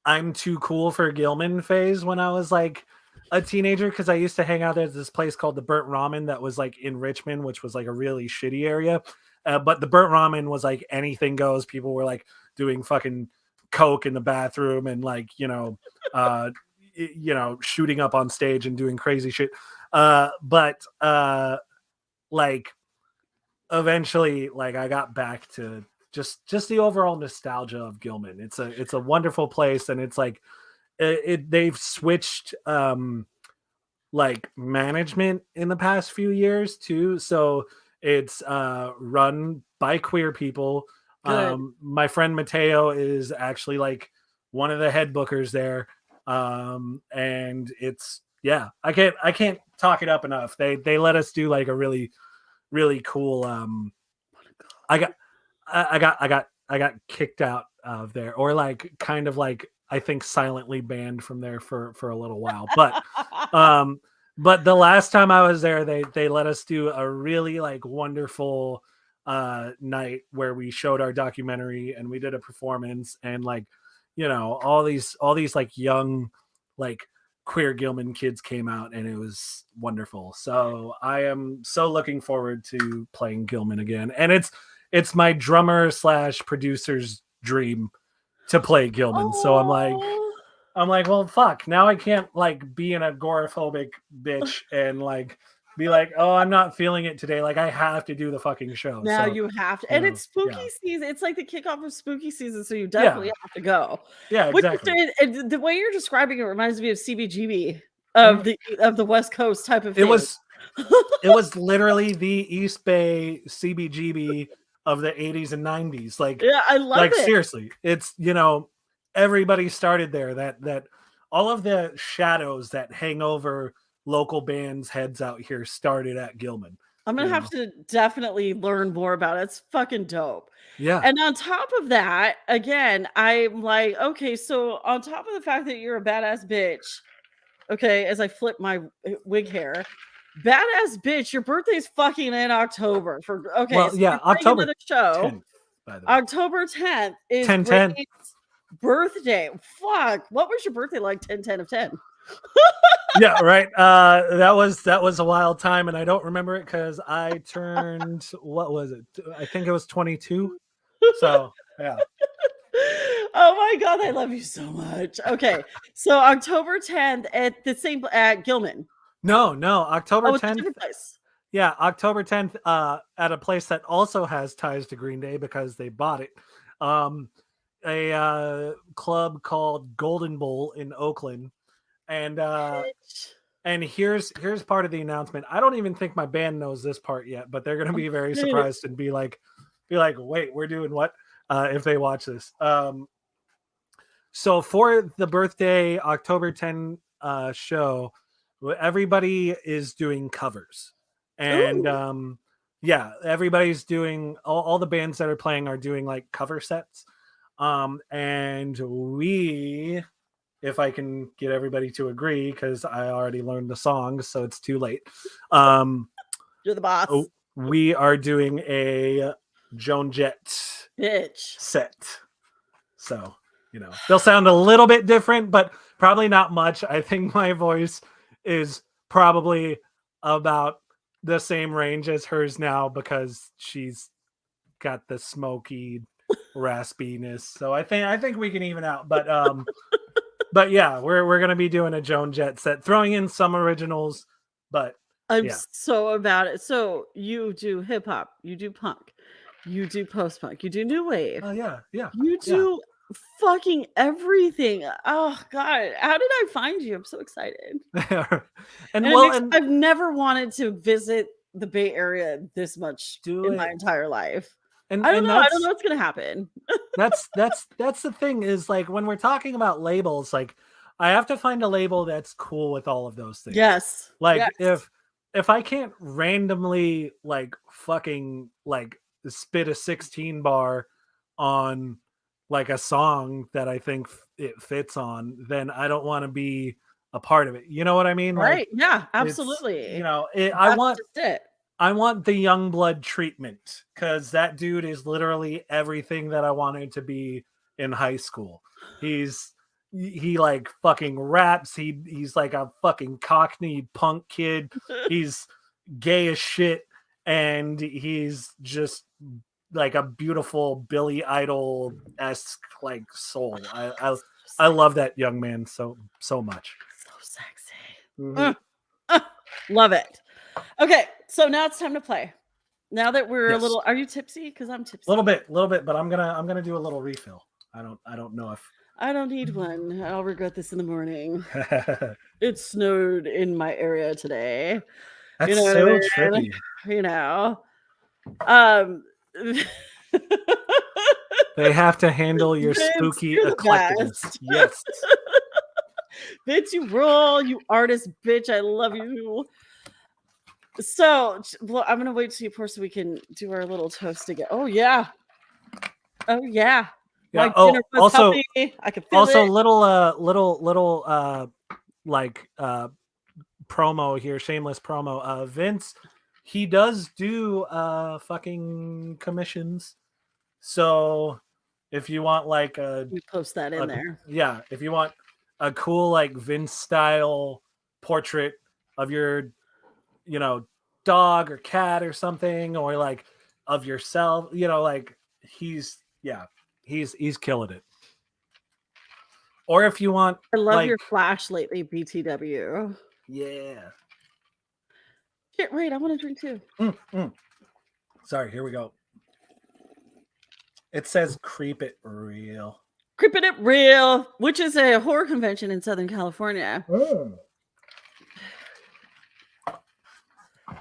I'm too cool for Gilman phase when I was like a teenager, because I used to hang out there at this place called the Burnt Ramen that was like in Richmond, which was like a really shitty area. But the Burnt Ramen was like anything goes. People were like doing fucking coke in the bathroom and like shooting up on stage and doing crazy shit. But like eventually, like I got back to just the overall nostalgia of Gilman. It's a wonderful place, and it's like they've switched like management in the past few years too. So it's run by queer people.
Good.
My friend Mateo is actually like one of the head bookers there. And it's yeah, I can't talk it up enough. They let us do like a really cool I got I got kicked out of there, or like kind of like I think silently banned from there for a little while. Um but the last time I was there, they let us do a really like wonderful night where we showed our documentary and we did a performance, and like all these like young like queer Gilman kids came out, and it was wonderful. So I am so looking forward to playing Gilman again, and it's my drummer slash producer's dream to play Gilman. So
Oh.
I'm like, well, fuck. Now I can't like be an agoraphobic bitch and like be like, oh, I'm not feeling it today. Like I have to do the fucking show.
Now
So
you have to, and it's spooky
yeah,
season. It's like the kickoff of spooky season, so you definitely
yeah,
have to go.
yeah,
Which is
exactly.
and the way you're describing it reminds me of CBGB
Mhm.
of the West Coast type of
It
thing.
was it was literally the East Bay CBGB of the 80s and 90s.
Yeah, I love
Like
it.
seriously, it's everybody started there. That all of the shadows that hang over local bands' heads out here started at Gilman.
I'm gonna
You
have
know,
to definitely learn more about it. It's fucking dope.
yeah.
And on top of that, again, I'm like, okay, so on top of the fact that you're a badass bitch, okay, as I flip my wig hair, badass bitch, your birthday's fucking in October. Okay,
Well,
so
yeah,
you're playing
October
another show.
10th, by the way.
October 10th is
10/10.
Grace's birthday. Fuck, what was your birthday like? 10 10 of 10.
Yeah, right. That was a wild time, and I don't remember it because I turned what was it? I think it was 22. So yeah.
Oh my god, I love you so much. Okay, so October 10th at the same at Gilman.
No, October
Oh, it's a
10th.
different place.
Yeah, October 10th, at a place that also has ties to Green Day because they bought it. Um, a club called Golden Bowl in Oakland, and
Bitch.
here's part of the announcement. I don't even think my band knows this part yet, but they're gonna be very
Okay.
surprised and be like, wait, we're doing what? If they watch this. So for the birthday October 10 show, everybody is doing covers. And
Ooh.
yeah, everybody's doing all the bands that are playing are doing like cover sets. And we, if I can get everybody to agree, because I already learned the songs, so it's too late. Um,
You're the boss.
we are doing a Joan Jett
Bitch.
set. So, they'll sound a little bit different, but probably not much. I think my voice is probably about the same range as hers now because she's got the smoky raspiness. So I think we can even out. But yeah, we're gonna be doing a Joan Jett set, throwing in some originals, but
I'm
yeah.
so about it. So you do hip hop, you do punk, you do post punk, you do new wave,
Oh yeah, yeah,
you
yeah.
do fucking everything. Oh god, how did I find you? I'm so excited.
And
And it
well,
makes
and
I've never wanted to visit the Bay Area this much
do
in my
it.
entire life.
And
I don't
and
know. I don't
that's
know what's gonna happen.
that's the thing is like when we're talking about labels, like I have to find a label that's cool with all of those things.
Yes.
Like
Yes.
if I can't randomly like fucking like spit a 16 bar on like a song that I think it fits on, then I don't want to be a part of it. You know what I mean?
Right.
Like
Yeah,
it's
absolutely.
I
That's
want
just it.
I want the young blood treatment because that dude is literally everything that I wanted to be in high school. He like fucking raps. He's like a fucking cockney punk kid. He's gay as shit, and he's just like a beautiful Billy Idol esque like soul. I love that young man so much.
So sexy.
Mhm.
Mm, love it. Okay, so now it's time to play. Now that we're a
Yes.
little, are you tipsy? Because I'm
A
tipsy.
little bit, but I'm gonna do a little refill. I don't know if
I don't need one. I'll regret this in the morning. It snowed in my area today. You
that's
know what I
so
mean?
trippy.
You know. Um
They have to handle your
Vince,
spooky
you're the
eclecticness.
best.
Yes.
Vince, you roll, you artist bitch. I love you. So, well, I'm gonna wait till you pour so we can do our little toast again. Oh yeah. Oh yeah.
Yeah.
My dinner
Oh,
was healthy. I can feel
also
it.
little like promo here, shameless promo. Vince, he does do fucking commissions. So if you want like
You post that in there.
yeah, if you want a cool like Vince style portrait of your, you know, dog or cat or something, or like of yourself, you know, like he's killing it. Or if you want
I love
like
your flash lately, BTW.
yeah.
Shit, right. I want to drink too.
Mm. Sorry, here we go. It says creep it real.
Creeping It Real, which is a horror convention in Southern California.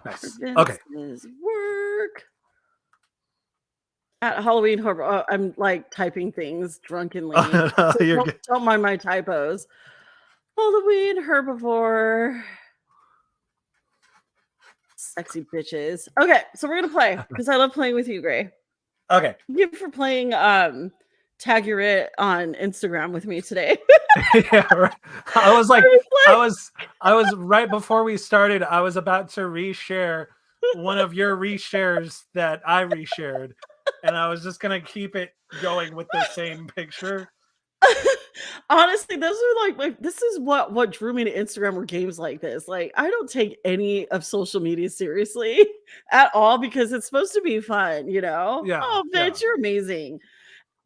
Nice. Okay.
Vince's work at Halloween Horror. Oh, I'm like typing things drunkenly.
No,
So
you're good.
don't mind my typos. Halloween herbivore. Sexy bitches. Okay, so we're gonna play because I love playing with you, Gray.
Okay.
Thank you for playing Tag Your It on Instagram with me today.
Yeah, right. I was like,
I
I was right before we started, I was about to reshare one of your reshares that I reshared, and I was just gonna keep it going with the same picture.
Honestly, those are like this is what drew me to Instagram were games like this. Like I don't take any of social media seriously at all because it's supposed to be fun, you know?
Yeah,
Oh,
yeah.
bitch, you're amazing.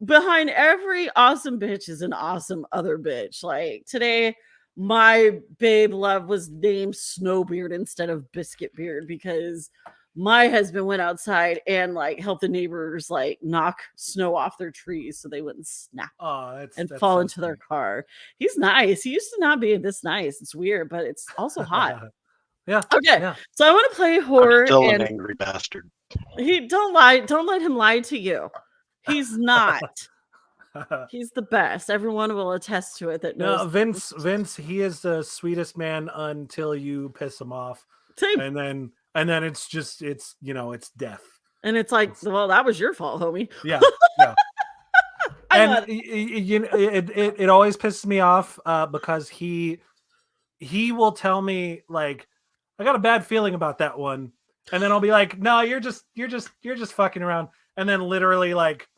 Behind every awesome bitch is an awesome other bitch. Like today, my babe love was named Snowbeard instead of Biscuit Beard because my husband went outside and like helped the neighbors like knock snow off their trees so they wouldn't snap
Oh,
and
that's
fall
so
into their
sweet.
car. He's nice. He used to not be this nice. It's weird, but it's also hot.
Yeah,
Okay,
yeah.
so I want to play
I'm
horror
still an
and
angry bastard.
he don't lie. Don't let him lie to you. He's not. He's the best. Everyone will attest to it that knows.
No, Vince, he is the sweetest man until you piss him off,
Same.
and then it's just it's it's death.
And it's like, well, that was your fault, homie.
Yeah, yeah.
I
And you know, it always pisses me off because he will tell me like, I got a bad feeling about that one, and then I'll be like, no, you're just fucking around, and then literally like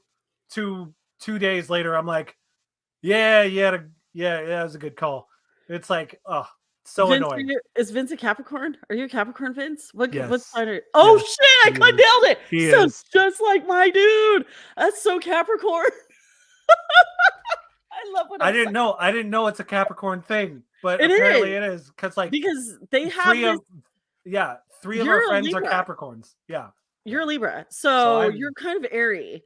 two days later, I'm like, yeah, that was a good call. It's like, oh, so
Vince,
annoying.
is Vince a Capricorn? Are you a Capricorn, Vince? What
Yes.
sign are? Oh
Yes,
shit! I
he
nailed it.
He
Sounds
is.
just like my dude. That's so Capricorn. I love what
I didn't know it's a Capricorn thing, but
it
apparently
is
it is
because they have this.
Three of our
You're a
friends are
Libra.
Capricorns. Yeah.
You're a Libra,
So
so you're kind of airy.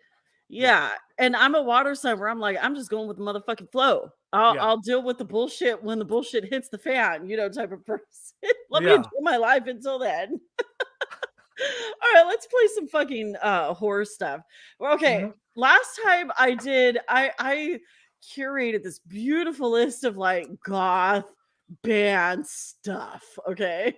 Yeah, and I'm a water sign where I'm like, I'm just going with the motherfucking flow. I'll deal with the bullshit when the bullshit hits the fan, type of person. Let me
Yeah.
enjoy my life until then. All right, let's play some fucking horror stuff. Okay, last time I did, I curated this beautiful list of like goth band stuff. Okay.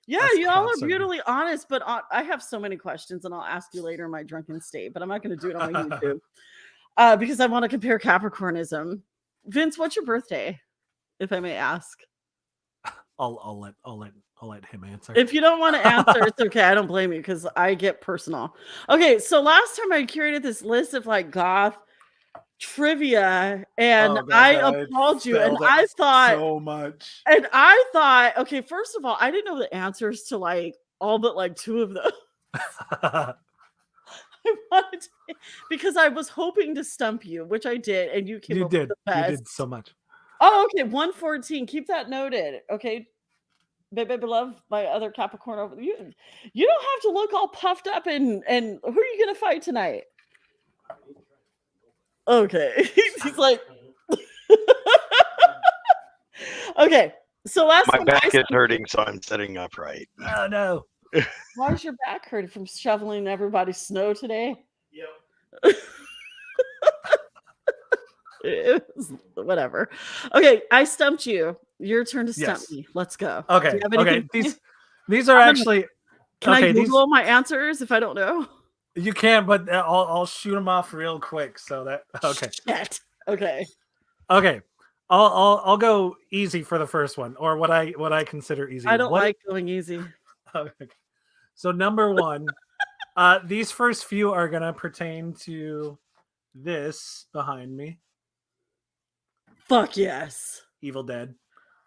Yeah,
Us
you all
cats
are
are-
brutally honest, but I have so many questions, and I'll ask you later in my drunken state. But I'm not going to do it on my YouTube because I want to compare Capricornism. Vince, what's your birthday, if I may ask?
I'll let him answer.
If you don't want to answer, it's okay. I don't blame you because I get personal. Okay, so last time I curated this list of like goth trivia, and I applaud you, and I thought
so much.
And I thought, okay, first of all, I didn't know the answers to like all but like 2 of them. I wanted to, because I was hoping to stump you, which I did, and you came up with the best.
You did so much.
Oh, okay, 114. Keep that noted. Okay. baby love, my other Capricorn over you. You don't have to look all puffed up and who are you gonna fight tonight? Okay. He's like, okay. So last
My
time
back is hurting, so I'm sitting upright.
Oh no.
why is your back hurting from shoveling everybody's snow today?
Yep.
Whatever. Okay, I stumped you. Your turn to stump
Yes.
me. Let's go.
Okay.
Do you have anything?
Okay. These are actually
Can I
okay.
Google my answers if I don't know?
You can, but I'll shoot them off real quick. So that okay.
Shit. Okay.
Okay. I'll go easy for the first one, or what I consider easy.
I don't like going easy.
Okay. So number one, these first few are gonna pertain to this behind me,
Fuck yes.
Evil Dead,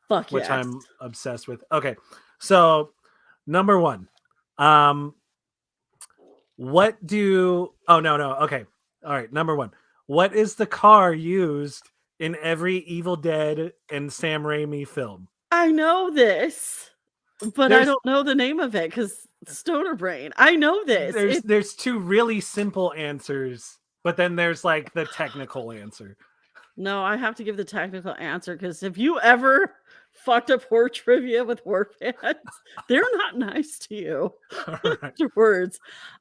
Fuck
which
yes.
I'm obsessed with. Okay, so number one, what do? Oh no. Okay, all right. Number one, what is the car used in every Evil Dead and Sam Raimi film?
I know this, but I don't know the name of it because stoner brain. I know this.
There's two really simple answers, but then there's like the technical answer.
No, I have to give the technical answer because if you ever fucked up horror trivia with horror fans, they're not nice to you afterwards.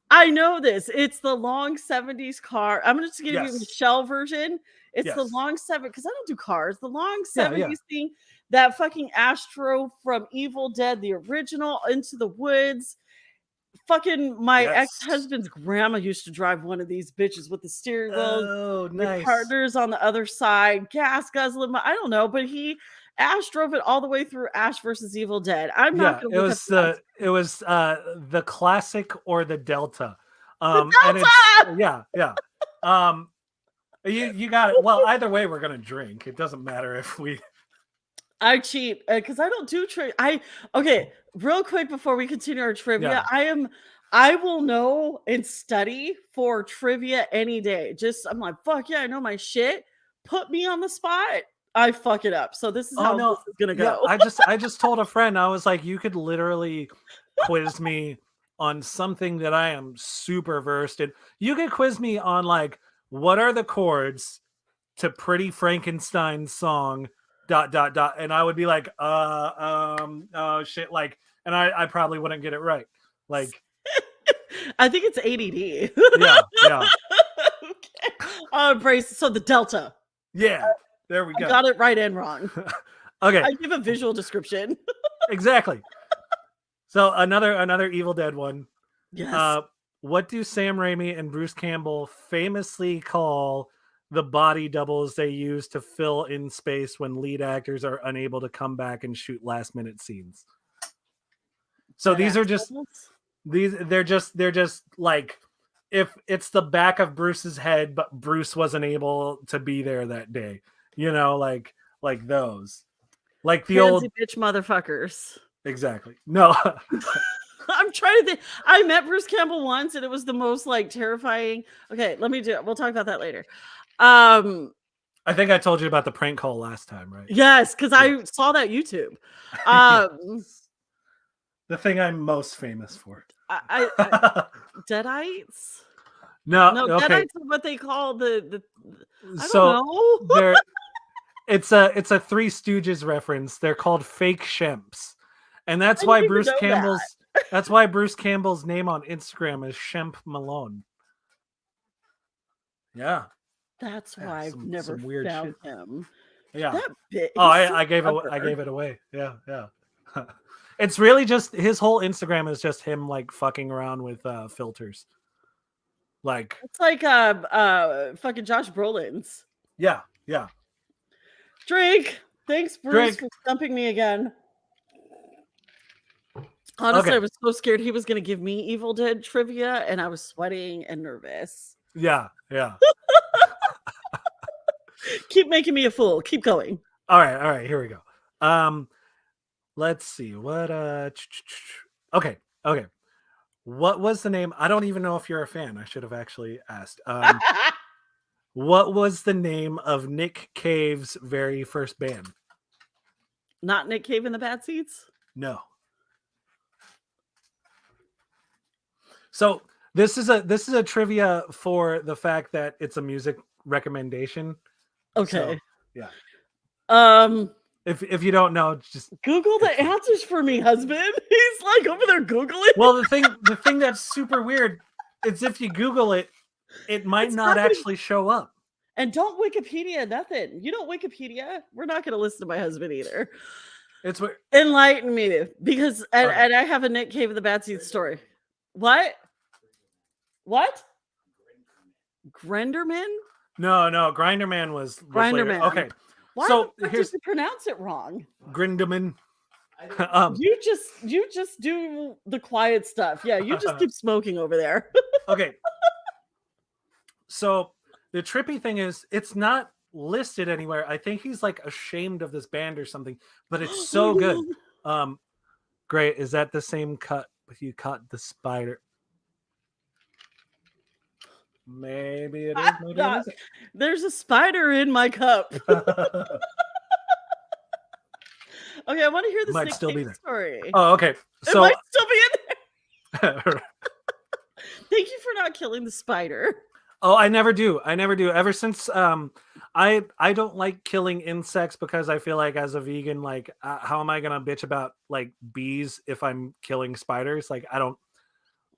I know this. It's the long 70s car. I'm just going to give you the shell version. It's the long 70s because I don't do cars. The long 70s thing, that fucking Astro from Evil Dead, the original, Into the Woods. Fucking my ex-husband's grandma used to drive one of these bitches with the steering wheel.
Oh, nice.
The partners on the other side, gas guzzling. I don't know, but Ash drove it all the way through Ash versus Evil Dead. I'm not going
to. It was the classic or the Delta.
The Delta!
And you got it. Well, either way, we're gonna drink. It doesn't matter if we.
I cheat because I don't do trivia. Okay, real quick before we continue our trivia, I will know and study for trivia any day. I'm like, fuck yeah, I know my shit. Put me on the spot, I fuck it up. So this is how this is gonna go.
I just told a friend, I was like, you could literally quiz me on something that I am super versed in. You could quiz me on like, what are the chords to Pretty Frankenstein's song ? And I would be like, oh shit, like, and I probably wouldn't get it right. Like,
I think it's ADD.
Yeah.
Okay. Brace. So the Delta.
Yeah. There we go.
I got it right and wrong.
Okay.
I give a visual description.
Exactly. So another Evil Dead one.
Yes.
What do Sam Raimi and Bruce Campbell famously call the body doubles they use to fill in space when lead actors are unable to come back and shoot last minute scenes? So these are just they're just like, if it's the back of Bruce's head, but Bruce wasn't able to be there that day, like those, like the old
bitch motherfuckers.
Exactly. No.
I'm trying to think. I met Bruce Campbell once and it was the most like terrifying. Okay, let me do it. We'll talk about that later.
I think I told you about the prank call last time, right?
Yes, because I saw that YouTube.
The thing I'm most famous for.
Deadites?
No, okay.
Deadites are what they call the I don't know.
It's a Three Stooges reference. They're called fake shemps. And that's why Bruce Campbell's name on Instagram is Shemp Malone. Yeah.
That's why I've never found him.
Yeah.
That bit.
Oh, I gave it away. Yeah. It's really just his whole Instagram is just him like fucking around with filters. Like,
it's like fucking Josh Brolin's.
Yeah.
Drink. Thanks, Bruce, for stumping me again. Honestly, I was so scared he was going to give me Evil Dead trivia, and I was sweating and nervous.
Yeah.
Keep making me a fool. Keep going.
All right. Here we go. Let's see. What? Okay. What was the name? I don't even know if you're a fan. I should have actually asked. What was the name of Nick Cave's very first band?
Not Nick Cave in the Bad Seeds?
No. So this is a trivia for the fact that it's a music recommendation.
Okay.
So, yeah. If you don't know, just
Google the answers for me, husband. He's like over there Googling.
well, the thing that's super weird is if you Google it, it might
It's
not
not gonna-
actually show up.
And don't Wikipedia nothing. You don't Wikipedia. We're not going to listen to my husband either.
It's weird.
Enlighten me, because and
Okay.
I have a Nick Cave of the Bad Seeds story. What? Grenderman?
No, Grinderman was later.
Grinderman.
Okay.
Why
So
the fuck
here's
did you pronounce it wrong?
Grinderman.
You just do the quiet stuff. Yeah, you just keep smoking over there.
Okay. So the trippy thing is it's not listed anywhere. I think he's like ashamed of this band or something, but it's so good. Great. Is that the same cut if you caught the spider? Maybe it is, maybe it isn't.
There's a spider in my cup. Okay, I want to hear the
Might still be there.
story.
Oh, okay. So
it might still be in there. Thank you for not killing the spider.
Oh, I never do. Ever since I don't like killing insects because I feel like as a vegan, like how am I gonna bitch about like bees if I'm killing spiders? Like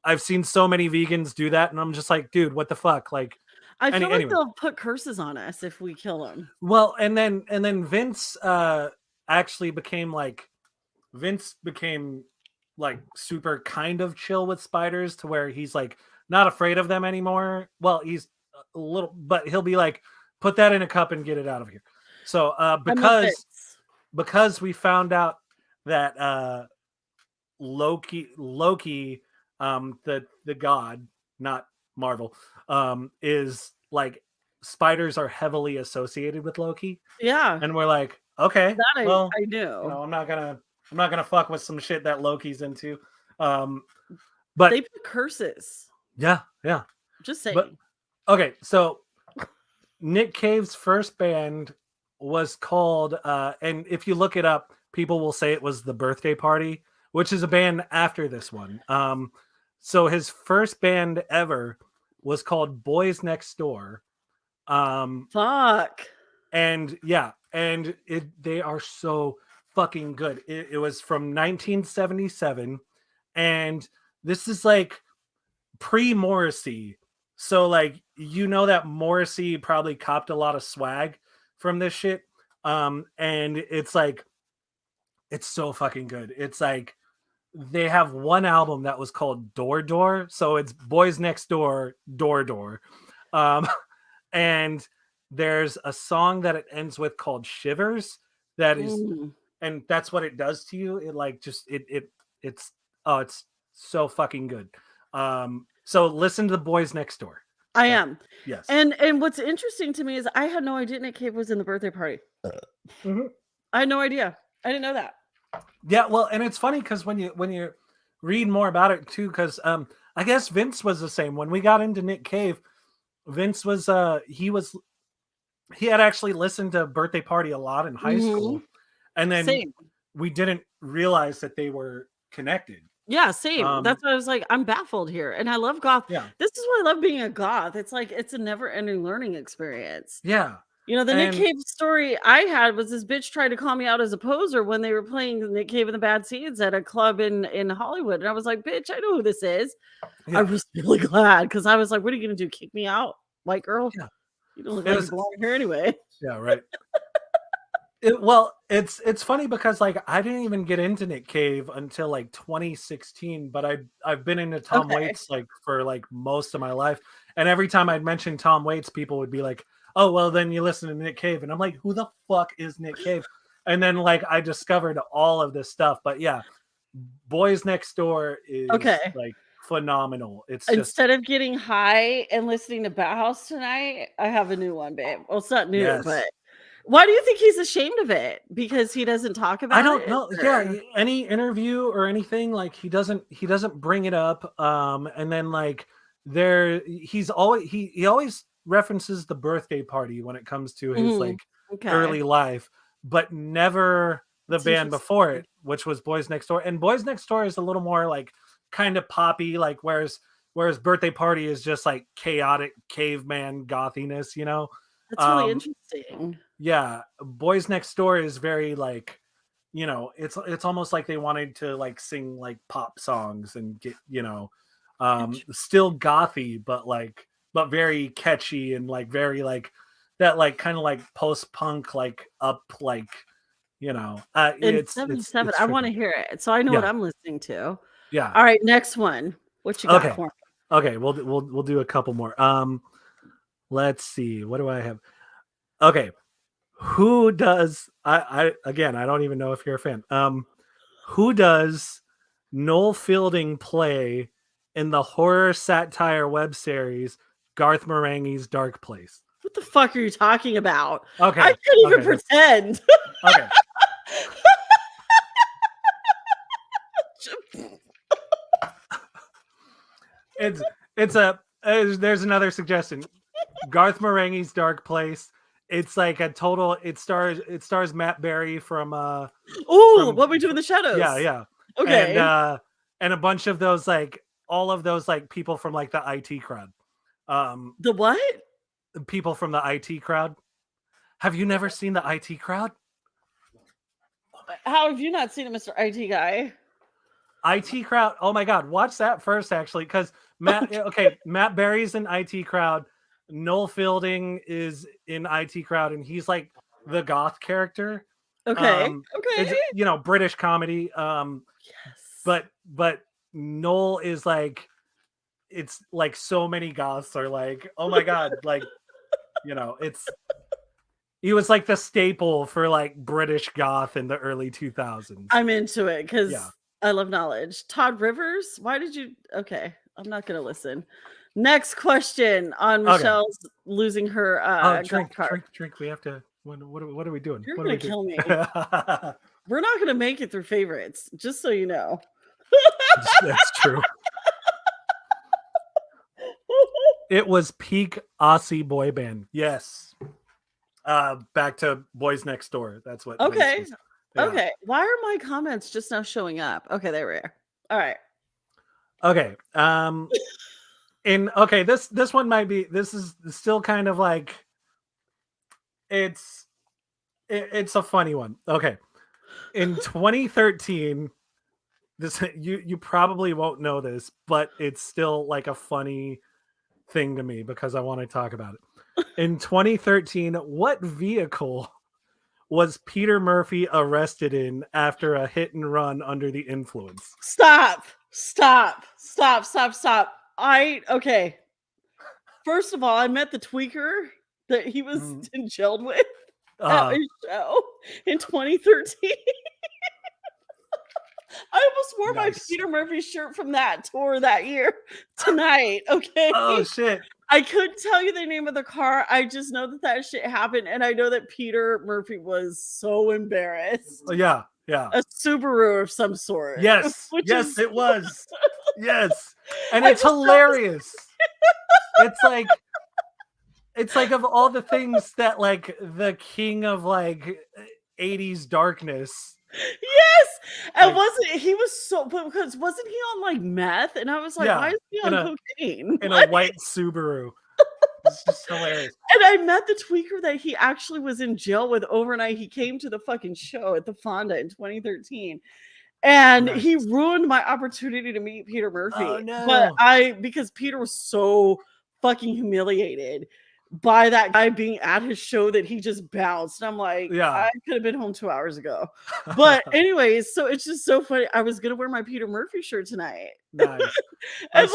I've seen so many vegans do that, and I'm just like, dude, what the fuck? Like,
I feel like
anyway.
they'll put curses on us if we kill them.
Well, and then Vince actually became like super kind of chill with spiders to where he's like not afraid of them anymore. Well, he's a little, but he'll be like, put that in a cup and get it out of here. So because we found out that Loki, the god, not Marvel, is like spiders are heavily associated with Loki.
Yeah.
And we're like, okay,
I knew.
You know, I'm not gonna fuck with some shit that Loki's into. But
they put curses.
Yeah.
Just saying.
But, okay, so Nick Cave's first band was called, and if you look it up, people will say it was The Birthday Party, which is a band after this one. So his first band ever was called Boys Next Door.
Fuck.
And yeah, and they are so fucking good. It was from 1977, and this is like pre-Morrissey. So like, you know that Morrissey probably copped a lot of swag from this shit. And it's like, it's so fucking good. It's like they have one album that was called Door Door. So it's Boys Next Door, Door Door. And there's a song that it ends with called Shivers. That is, and that's what it does to you. It like just it's so fucking good. So listen to the Boys Next Door.
I am.
Yes.
And what's interesting to me is I had no idea Nick Cave was in The Birthday Party. I had no idea. I didn't know that.
Yeah, well, and it's funny because when you read more about it too, because I guess Vince was the same. When we got into Nick Cave, Vince was he had actually listened to Birthday Party a lot in high school, and then we didn't realize that they were connected.
Yeah, same. That's why I was like, I'm baffled here. And I love goth.
Yeah.
This is why I love being a goth. It's like, it's a never-ending learning experience.
Yeah.
You know, the Nick Cave story I had was this bitch tried to call me out as a poser when they were playing Nick Cave and the Bad Seeds at a club in Hollywood. And I was like, bitch, I know who this is. Yeah. I was really glad because I was like, what are you going to do? Kick me out? White girl? Yeah. You don't look like you belong here anyway.
Yeah, right. It's funny because like I didn't even get into Nick Cave until like 2016, but I've been into Tom Waits like for like most of my life, and every time I'd mention Tom Waits, people would be like, "Oh, well, then you listen to Nick Cave," and I'm like, "Who the fuck is Nick Cave?" And then like I discovered all of this stuff, but yeah, Boys Next Door is like phenomenal. It's
instead of getting high and listening to Bauhaus tonight, I have a new one, babe. Well, it's not new, but. Why do you think he's ashamed of it? Because he doesn't talk about it?
I don't know. Yeah, any interview or anything, like he doesn't bring it up. And then like he always references the Birthday Party when it comes to his like early life, but never the band before it, which was Boys Next Door. And Boys Next Door is a little more like kind of poppy, like whereas whereas Birthday Party is just like chaotic caveman gothiness, you know.
That's really
Um,
interesting.
yeah, Boys Next Door is very like, you know, it's almost like they wanted to like sing like pop songs and get, you know, still gothy, but very catchy and like very like that like kind of like post punk like up like, you know,
In
it's
77, I
trippy.
wanna hear it, so I know what
Yeah,
I'm listening to.
yeah.
Alright, next one. What you got
Okay,
for me?
okay. We'll do a couple more. Let's see. What do I have? Okay, who does I again? I don't even know if you're a fan. Who does Noel Fielding play in the horror satire web series Garth Marenghi's Dark Place?
What the fuck are you talking about? I
Okay,
can't even
okay, that's
pretend.
okay. It's it's a there's another suggestion. Garth Marenghi's Dark Place. It's like a total. It stars Matt Berry
Ooh,
from
What We Do in the
yeah,
Shadows.
yeah, and
Okay.
uh and a bunch of those like all of those like people from like the IT crowd.
The what?
People from the IT crowd. Have you never seen the IT crowd?
How have you not seen it, Mr. IT guy?
IT crowd. Oh my god, watch that first actually, because Matt Berry's in IT crowd. Noel Fielding is in IT crowd, and he's like the goth character.
Okay, okay.
It's British comedy.
Yes.
But Noel is like it's like so many goths are like, oh my god, like it's he was like the staple for like British goth in the early 2000s.
I'm into it
Yeah.
because I love knowledge. Todd Rivers, why did you okay, I'm not gonna listen. Next question on
Okay.
Michelle's losing her
Oh,
golf cart.
drink. We have to. What are we doing?
You're
What are
gonna
we doing?
kill me. We're not gonna make it through favorites, just so you know.
That's true. It was peak Aussie boy band. Yes. Back to Boys Next Door. That's what Vince
Okay.
was. Yeah.
Okay. Why are my comments just now showing up? Okay, they were here. All right.
Okay. This one might be. This is still kind of like it's a funny one. Okay. In 2013, this you probably won't know this, but it's still like a funny thing to me because I want to talk about it. In 2013, what vehicle was Peter Murphy arrested in after a hit and run under the influence?
Stop. Stop. Stop. Stop. Stop. Okay. First of all, I met the tweaker that he was
Mm.
in jail with at
Uh,
my show in 2013. I almost wore my
nice.
Peter Murphy shirt from that tour that year tonight. Okay.
Oh shit.
I couldn't tell you the name of the car. I just know that that shit happened. And I know that Peter Murphy was so embarrassed.
Yeah, yeah.
A Subaru of some sort.
Yes,
Which
yes,
is
it was. Yes, and
I
it's
just felt
hilarious. It's like of all the things that like the king of like 80s darkness.
yes. And
Like,
wasn't he was so because wasn't he on like meth? And I was like, why
yeah,
is he
in
on
a
cocaine?
in a white Subaru. It's just hilarious.
And I met the tweaker that he actually was in jail with overnight. He came to the fucking show at the Fonda in 2013. And he
Nice.
ruined my opportunity to meet Peter
Oh
Murphy. But
no.
because Peter was so fucking humiliated by that guy being at his show that he just bounced. And I'm like,
Yeah.
I could have been home 2 hours ago. But anyways, so it's just so funny. I was gonna wear my Peter Murphy shirt tonight.
Nice.
And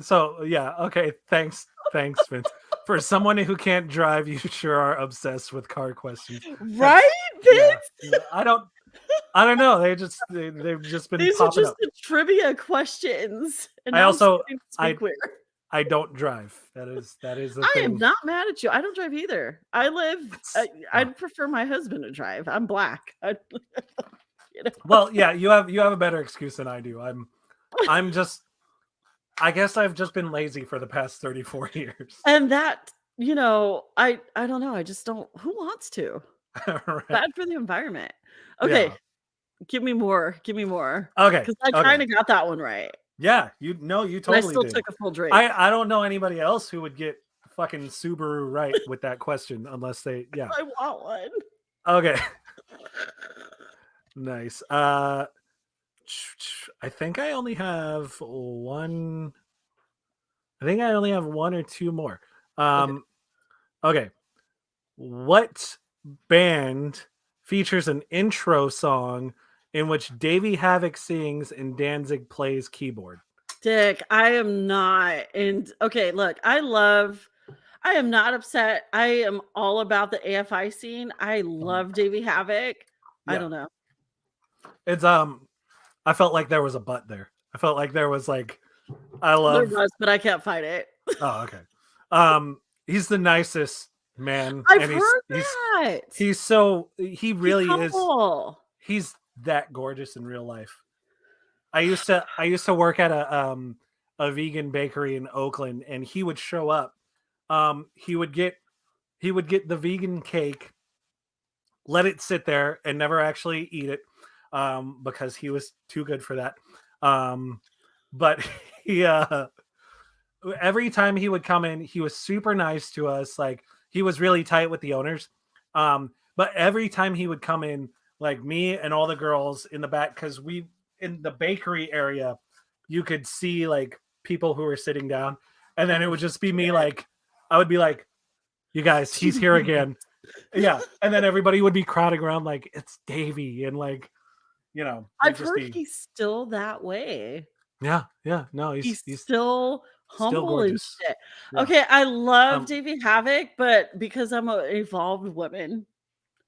So yeah, okay. Thanks, Vince. For someone who can't drive, you sure are obsessed with car questions.
right,
Yeah,
Vince?
yeah. I don't know. They've just been
These are
popping
just
up.
the trivia questions. And
I
now I'm
also
starting to
I
speak weird.
I don't drive. That is the
I am
thing.
not mad at you. I don't drive either. I live.
It's-
I'd prefer my husband to drive. I'm black. You know?
well, yeah, you have a better excuse than I do. I'm just I guess I've just been lazy for the past 34 years.
And that I don't know. I just don't. Who wants to?
Right.
Bad for the environment. Okay,
Yeah.
give me more. Give me more.
Okay.
Because I
Okay.
kind of got that one right.
Yeah, you
And I
totally
still
did.
took a full drink.
I don't know anybody else who would get fucking Subaru right with that question unless they
I want one.
Okay. Nice. I think I only have one. I think I only have one or two more. Okay. What band features an intro song in which Davey Havok sings and Danzig plays keyboard?
Dick, I am not. And okay, look, I am not upset. I am all about the AFI scene. I love Davey Havok. I
Yeah.
don't know.
It's I felt like there was a but there. I felt like there was like I
There
love
was, but I can't fight it.
Oh, okay. He's the nicest man
I've
and
heard that.
he's so he really is
humble.
he's that gorgeous in real life. I used to work at a vegan bakery in Oakland, and he would show up. He would get the vegan cake, let it sit there, and never actually eat it, because he was too good for that. But he every time he would come in, he was super nice to us. Like he was really tight with the owners. But every time he would come in, like me and all the girls in the back, because we in the bakery area, you could see like people who were sitting down, and then it would just be me. Like I would be like, "You guys, he's here again." Yeah, and then everybody would be crowding around like it's Davey, and like
I've heard he's still that way.
Yeah, no,
He's
he's
still humble
gorgeous.
and shit.
Yeah.
Okay, I love Davey Havok, but because I'm an evolved woman.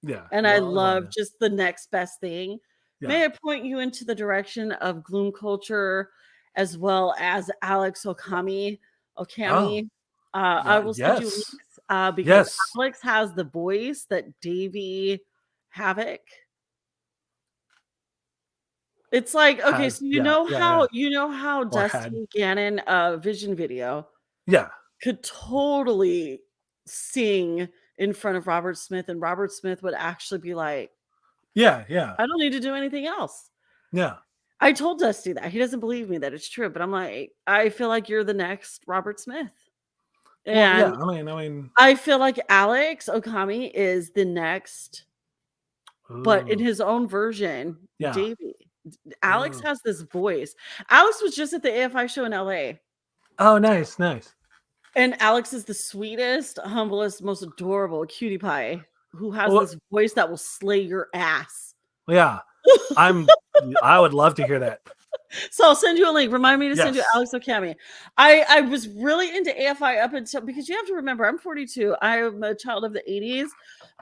Yeah.
And I love just the next best thing.
Yeah.
May I point you into the direction of Gloom Culture as well as Alex Okami. I will send you links because Alex has the voice that Davey Havok. It's like, okay, so you know how Dusty Gannon Vision Video could totally sing in front of Robert Smith, and Robert Smith would actually be like,
yeah,
I don't need to do anything else.
Yeah.
I told Dusty that. He doesn't believe me that it's true, but I'm like, I feel like you're the next Robert Smith. And
well, yeah, I mean
I feel like Alex Okami is the next, but in his own version, Davey. Alex has this voice. Alex was just at the AFI show in LA.
Oh, nice.
And Alex is the sweetest, humblest, most adorable cutie pie who has this voice that will slay your ass.
Yeah. I would love to hear that.
So I'll send you a link. Remind me to send you Alex Okami. I was really into AFI up until, because you have to remember, I'm 42. I am a child of the 80s.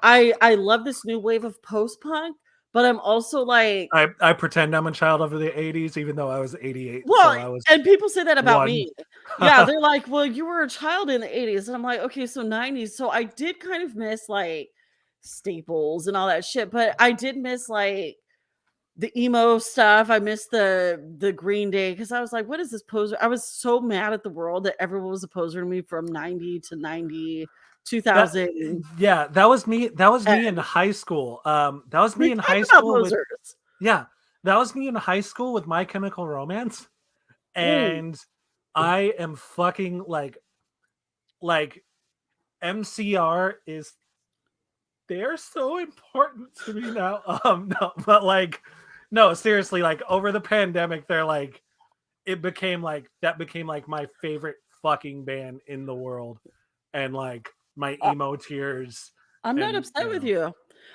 I love this new wave of post-punk, but I'm also like,
I pretend I'm a child of the 80s, even though I was 88.
Well, and people say that about me. Yeah, they're like, well, you were a child in the 80s. And I'm like, okay, so 90s. So I did kind of miss like Staples and all that shit, but I did miss like the emo stuff. I missed the Green Day because I was like, what is this poser? I was so mad at the world that everyone was a poser to me from 90 to 90, 2000.
That was me. That was me in high school. That was me in high school. That was me in high school with My Chemical Romance. And I am fucking like MCR is, they're so important to me now. No, but like, no, seriously, like over the pandemic, they're like, that became like my favorite fucking band in the world. And like my emo tears.
I'm not upset with you.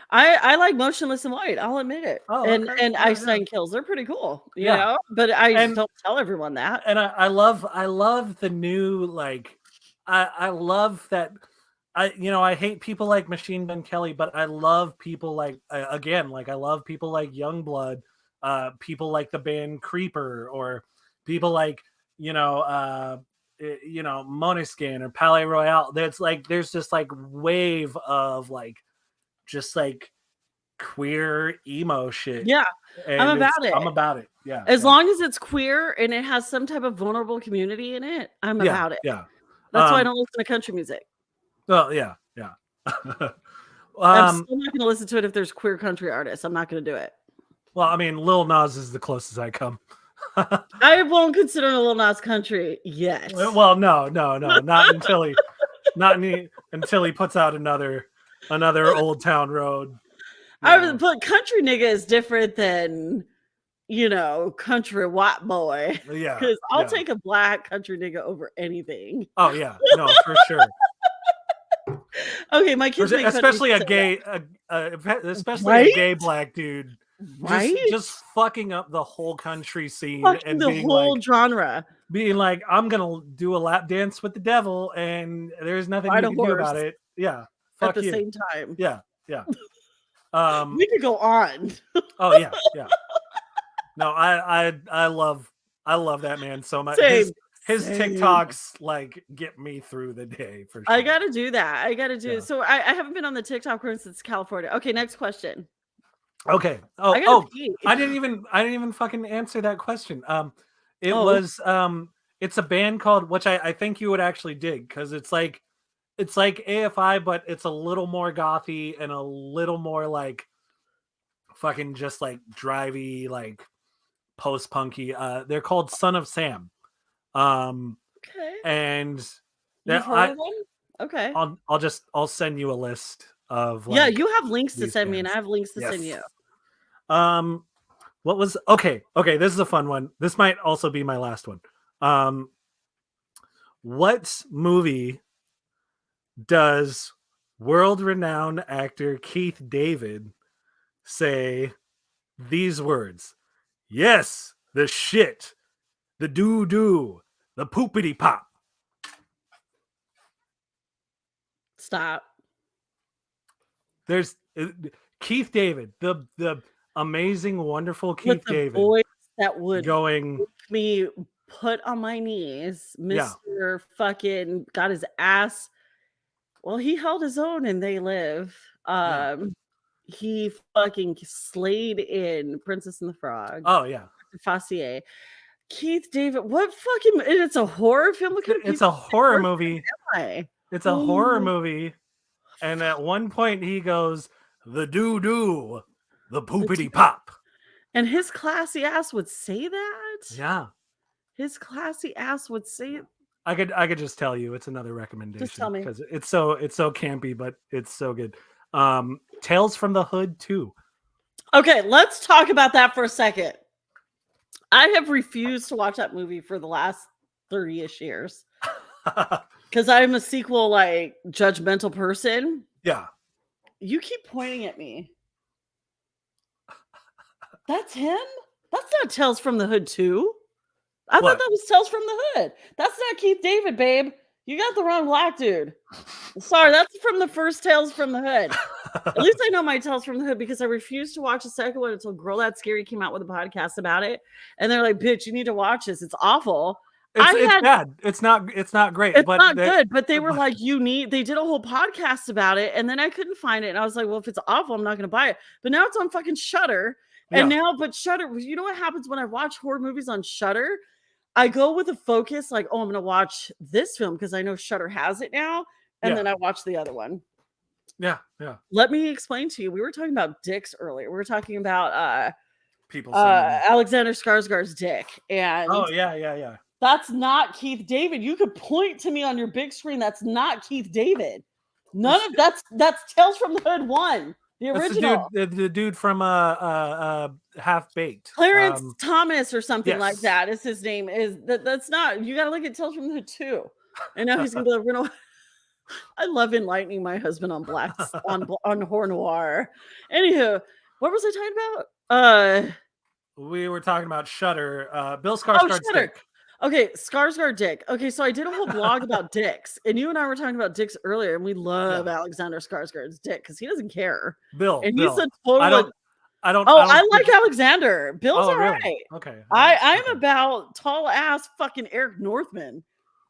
I like Motionless in White. I'll admit it. And Einstein Kills. They're pretty cool, you know. But I don't tell everyone that.
And I love the new, like I love that. I hate people like Machine Gun Kelly, but I love people like I love people like Youngblood, people like the band Creeper, or people like Moniskin or Palais Royale. There's just like wave of like just like queer emo shit.
Yeah,
and
I'm about it.
I'm about it. Yeah,
as long as it's queer and it has some type of vulnerable community in it, I'm about it.
Yeah,
that's why I don't listen to country music.
Well, yeah.
I'm still not going to listen to it if there's queer country artists. I'm not going to do it.
Well, I mean, Lil Nas is the closest I come.
I won't consider Lil Nas country yet.
Well, no, not until he puts out another Old Town Road.
But country nigga is different than country white boy.
Yeah,
Because I'll take a black country nigga over anything.
Oh yeah, no, for sure.
Okay, my kids,
especially a gay, especially
right?
a gay black dude,
right?
Just fucking up the whole country scene and
the
being
whole
like,
genre.
Being like, I'm gonna do a lap dance with the devil, and there's nothing
Ride
you
a
can do
horse
about it. Yeah,
at the
you.
same time.
Yeah.
We could go on.
Oh yeah. No, I love that man so much.
Same.
His TikToks like get me through the day for sure.
I gotta do that. I gotta do it. So I haven't been on the TikTok room since California. Okay, next question.
Okay. I didn't even fucking answer that question. It was it's a band called, which I think you would actually dig, because it's like AFI, but it's a little more gothy and a little more like fucking just like drivey, like post-punky. They're called Son of Sam.
Okay.
And
you've heard of them? Okay.
I'll send you a list of
you have links to send me, and I have links to send you.
What was okay, this is a fun one. This might also be my last one. What movie does world-renowned actor Keith David say these words? Yes, the shit, the doo-doo, the poopity pop.
Stop.
There's Keith David, the amazing, wonderful Keith David.
Voice that would
going
make me put on my knees. Mr. Fucking got his ass. Well, he held his own and They Live. He fucking slayed in Princess and the Frog.
Oh yeah.
Fassier. Keith David, what fucking, and it's a horror film?
It's a horror movie. It's a horror movie. And at one point he goes, the doo-doo, the poopity pop.
And his classy ass would say that?
Yeah.
His classy ass would say it.
I could just tell you, it's another recommendation.
Just tell me.
Because it's so campy, but it's so good. Tales from the Hood 2. Okay,
let's talk about that for a second. I have refused to watch that movie for the last 30-ish years. Because I'm a sequel, like, judgmental person.
Yeah.
You keep pointing at me. That's him? That's not Tales from the Hood 2. I thought that was Tales from the Hood. That's not Keith David, babe. You got the wrong black dude. Sorry, that's from the first Tales from the Hood. At least I know my Tales from the Hood, because I refused to watch the second one until Girl That's Scary came out with a podcast about it. And they're like, bitch, you need to watch this. It's awful.
It's bad. It's not great.
It's not good, but they were like, they did a whole podcast about it, and then I couldn't find it. And I was like, well, if it's awful, I'm not going to buy it. But now it's on fucking Shudder. And but Shudder, you know what happens when I watch horror movies on Shudder? I go with a focus like, oh, I'm going to watch this film because I know Shudder has it now. And then I watch the other one.
Yeah.
Let me explain to you. We were talking about dicks earlier. We were talking about
people
Alexander Skarsgård's dick. And
yeah.
That's not Keith David. You could point to me on your big screen. That's not Keith David. None of that's Tales from the Hood 1. The original.
The dude from Half Baked.
Clarence Thomas or something like that is his name. That's not, you gotta look at Tales from the Hood 2. And now he's gonna be like, I love enlightening my husband on on horror noir. Anywho, what was I talking about?
We were talking about Shudder. Bill Skarsgård's dick.
Okay, Skarsgård dick. Okay, so I did a whole blog about dicks, and you and I were talking about dicks earlier, and we love Alexander Skarsgård's dick because he doesn't care.
Bill,
he's a total. I like Alexander. Bill's all right.
Really? Okay.
I'm about tall ass fucking Eric Northman.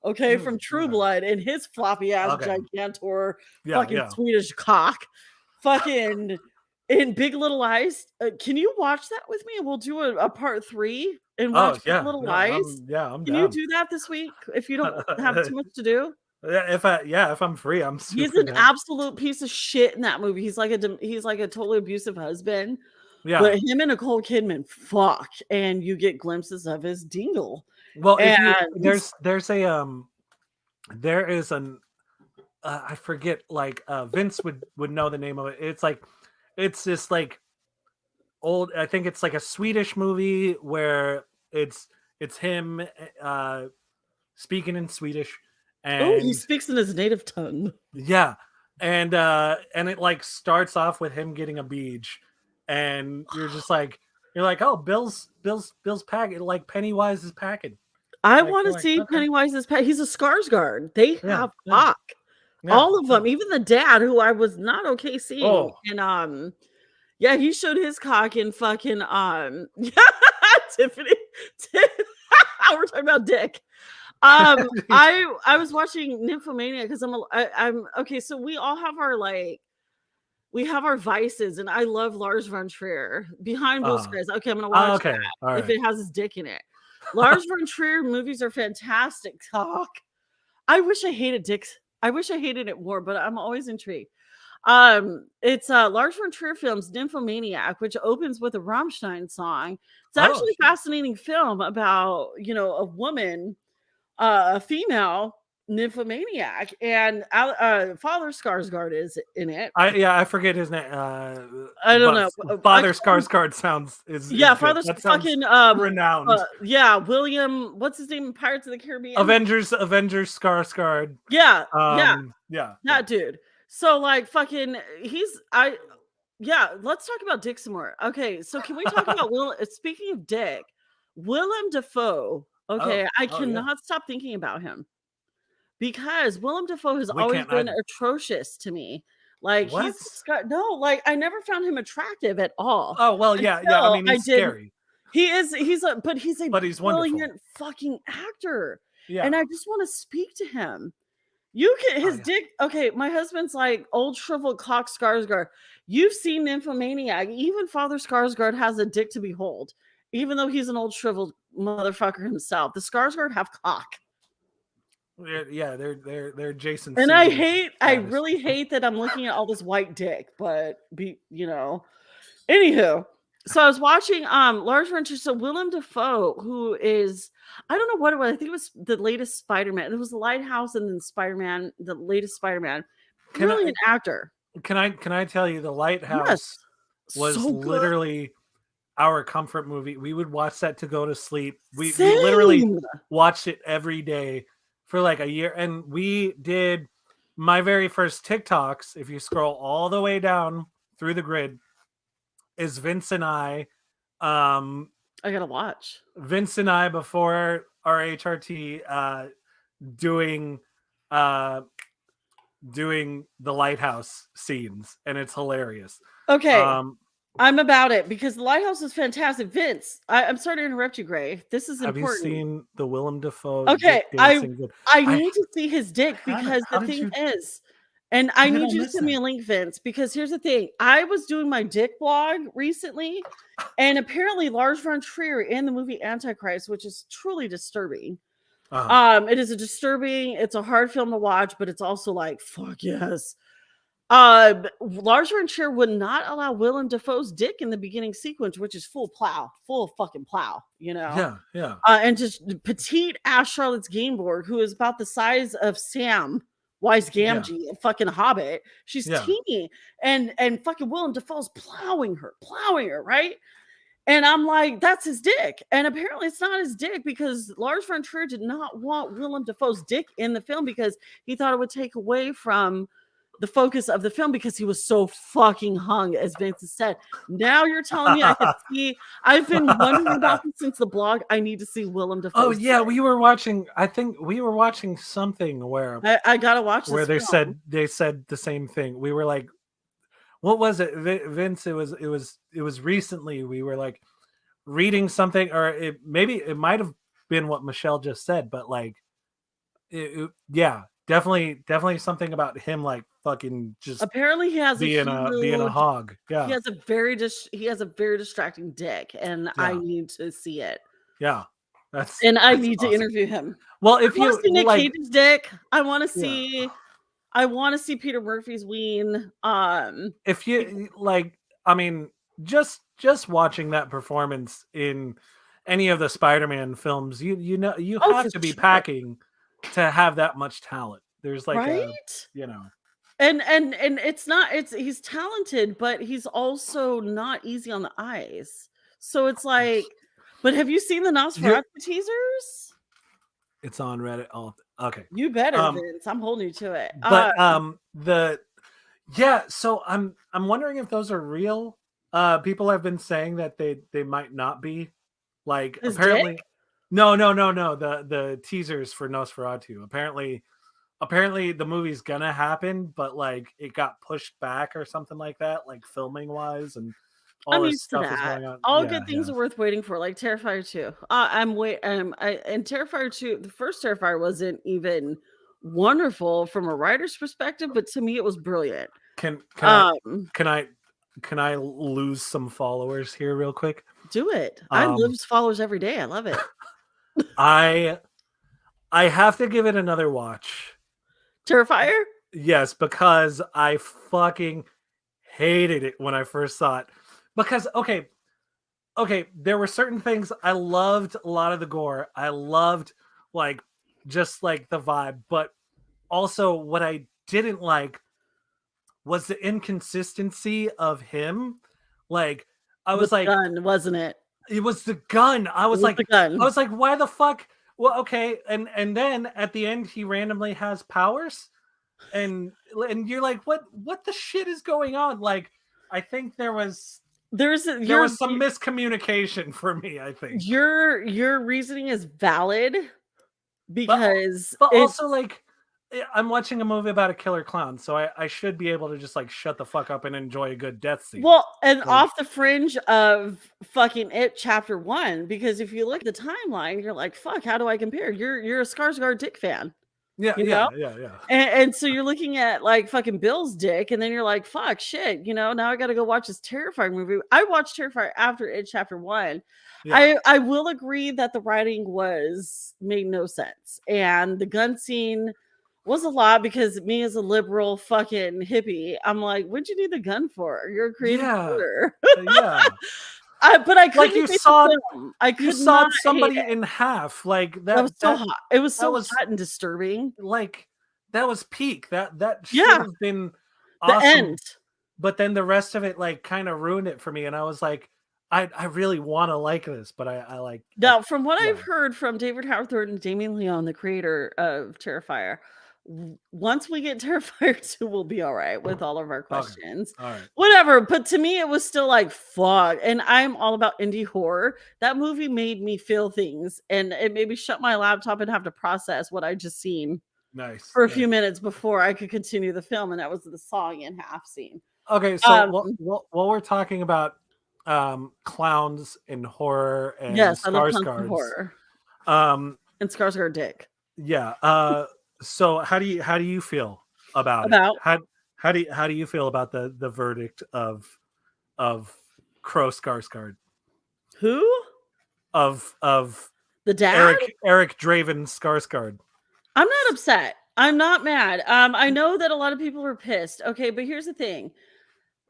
Okay, from True Blood, and his floppy ass gigantor fucking Swedish cock. Fucking in Big Little Lies. Can you watch that with me? We'll do a part 3 and watch Big Little Lies.
I'm
Can
down.
you do that this week if you don't have too much to do?
If I'm free,
He's an absolute piece of shit in that movie. He's like a totally abusive husband.
Yeah.
But him and Nicole Kidman fuck, and you get glimpses of his dingle.
Well, if you
And
there's a there is an I forget, like Vince would know the name of it. It's like it's this like old, I think it's like a Swedish movie where it's him speaking in Swedish,
oh, he
and
speaks in his native tongue.
yeah, and it like starts off with him getting a beach, and you're like, oh, Bill's packing, like Pennywise is packing.
I
Like,
want
you're
to
like,
see
okay,
Pennywise's pet. He's a Skarsgård. They
yeah,
have
yeah,
cock.
yeah,
All of
yeah.
them, even the dad, who I was not okay seeing.
Oh,
And yeah, he showed his cock in fucking yeah, Tiffany. We're talking about dick. I was watching Nymphomania because I'm okay. So we all have our we have our vices, and I love Lars von Trier. Behind Blue Skies. Okay, I'm gonna watch
okay,
that
all
if
right.
it has his dick in it. Lars von Trier movies are fantastic. Talk. I wish I hated dicks. I wish I hated it more, but I'm always intrigued. It's Lars von Trier films Nymphomaniac, which opens with a Rammstein song. It's
Oh,
actually a fascinating film about a woman, a female nymphomaniac, and Father Skarsgård is in it.
I forget his name.
I don't
But
know.
Father Skarsgård sounds
Yeah,
is good.
Father's
That sounds
fucking
renowned.
yeah, William, what's his name in Pirates of the Caribbean?
Avengers Skarsgård.
Yeah, yeah,
Yeah.
that dude. So like fucking yeah, let's talk about Dick some more. Okay, so can we talk about speaking of Dick, Willem Dafoe. Okay, I
Oh yeah.
cannot stop thinking about him because Willem Dafoe has
We
always
can't
been
either.
atrocious to me. Like
What?
no, like I never found him attractive at all.
Oh well, yeah. I
Until
mean,
I
he's
did.
scary,
He's a
but he's wonderful.
brilliant fucking actor.
Yeah.
And I just want to speak to him. You can
Oh
his
yeah.
dick. Okay, my husband's like old shriveled cock Skarsgård. You've seen Nymphomaniac. Even Father Skarsgård has a dick to behold, even though he's an old shriveled motherfucker himself. The Skarsgård have cock.
Yeah, they're Jason.
And
Segel
I
status.
really hate that I'm looking at all this white dick, but Anywho, so I was watching Lars von Trier, so Willem Dafoe, who is, I don't know what it was. I think it was the latest Spider-Man. It was the Lighthouse and then Spider-Man, the latest Spider-Man. Brilliant actor.
Can I tell you, The Lighthouse was
So good.
literally our comfort movie. We would watch that to go to sleep. We literally
Same.
watched it every day for like a year, and we did my very first TikToks. If you scroll all the way down through the grid, is Vince and I
gotta watch.
Vince and I before our HRT doing doing the lighthouse scenes, and it's hilarious.
Okay. I'm about it because the Lighthouse is fantastic. Vince, I'm sorry to interrupt you, Gray. This is important.
Have you seen the Willem Dafoe?
Okay, I need to see his dick
How
because the
did
thing
you-
is, and I
did
need
I
you to
miss
send me
that?
a link, Vince, because here's the thing. I was doing my dick blog recently, and apparently Lars von Trier in the movie Antichrist, which is truly disturbing. It is it's a hard film to watch, but it's also like, fuck yes. Lars von Trier would not allow Willem Dafoe's dick in the beginning sequence, which is full fucking plow,
Yeah.
And just petite ass Charlotte's Gainsbourg, who is about the size of Sam Wise Gamgee, a fucking hobbit. She's teeny, and fucking Willem Dafoe's plowing her, right? And I'm like, that's his dick. And apparently it's not his dick because Lars von Trier did not want Willem Dafoe's dick in the film because he thought it would take away from the focus of the film because he was so fucking hung, as Vince has said. Now you're telling me I could see. I've been wondering about this since the blog. I need to see Willem Dafoe.
Oh yeah, we were watching. I think we were watching something where
I gotta watch this
where they
film.
said the same thing. We were like, what was it, Vince? It was recently. We were like reading something, or it might have been what Michelle just said, but like, yeah. Definitely something about him like fucking just
apparently he has
being a hog. Yeah.
He has a very distracting dick, and I need to see it.
Yeah.
I need to interview him.
Well, if
I want to see Nick
like,
Cage's dick, I want to see Peter Murphy's ween.
If you like, I mean, just just watching that performance in any of the Spider-Man films, you know you
Oh,
have
for
to be
sure.
packing to have that much talent. There's like a,
Right?
you know,
And it's not it's he's talented, but he's also not easy on the eyes. So it's like, but have you seen the
you're
Nosferatu teasers?
it's on Reddit. Oh, okay.
You better,
Um,
Vince. I'm holding you to it.
but the yeah, so I'm wondering if those are real. People have been saying that they might not be. Like
His dick?
apparently, no. The teasers for Nosferatu. Apparently the movie's gonna happen, but like it got pushed back or something like that, like filming wise, and all
I'm
this
used to
stuff is
that.
going on.
All
Yeah,
good things
yeah.
are worth waiting for, like Terrifier 2. I'm wait and Terrifier 2, the first Terrifier wasn't even wonderful from a writer's perspective, but to me it was brilliant.
Can
Um,
can I can I lose some followers here real quick?
do it. I
Um,
lose followers every day. I love it.
I I have to give it another watch.
Terrifier?
Yes, because I fucking hated it when I first saw it. Because okay, there were certain things I loved a lot of the gore. I loved like just like the vibe, but also what I didn't like was the inconsistency of him. Like I
With
was
the
like,
gun, wasn't it?
it was the gun.
It was the gun.
Why the fuck? Well, okay, and then at the end he randomly has powers, and you're like, what the shit is going on? Like, I think
There's
there was some miscommunication for me. I think,
your reasoning is valid
but
because
but
it
also like I'm watching a movie about a killer clown, so I should be able to just like shut the fuck up and enjoy a good death scene.
well, and
Like,
off the fringe of fucking It Chapter 1, because if you look at the timeline, you're like, "Fuck, how do I compare?" You're a Skarsgård Dick fan,
yeah,
you know?
yeah.
And so you're looking at, like, fucking Bill's dick, and then you're like, "Fuck, shit, now I gotta go watch this Terrifier movie." I watched Terrifier after It Chapter 1.
Yeah.
I will agree that the writing made no sense, and the gun scene was a lot because me as a liberal fucking hippie, I'm like, "What'd you need the gun for? You're a creative
Yeah,
writer."
yeah.
But I
Like
couldn't hate the film. I
you
could
sawed
not hate
somebody
it.
in half. Like
That was so hot. It was
that
so
was
hot and disturbing.
like that was peak. That should
Yeah,
have been
the
awesome.
end.
But then the rest of it like kind of ruined it for me. And I was like, I really want to like this, but I like
Now, from what
yeah.
I've heard from David Howard Thornton and Damien Leone, the creator of Terrifier, once we get Terrifier 2, we'll be all right with all of our
Okay.
questions.
All right.
Whatever. But to me, it was still like, fuck. And I'm all about indie horror. That movie made me feel things, and it made me shut my laptop and have to process what I just seen
Nice.
for a
Nice.
few minutes before I could continue the film. And that was the sawing in half scene.
Okay, so
Um,
while we're talking about clowns and horror and
yes, I love clowns and
Skarsgårds,
horror.
um
And Skarsgård Dick.
yeah, so how do you feel about it?
About
How do you feel about the verdict of Crow Skarsgård,
who?
of
The dad?
Eric Draven Skarsgård?
I'm not upset. I'm not mad. I know that a lot of people are pissed. Okay, but here's the thing.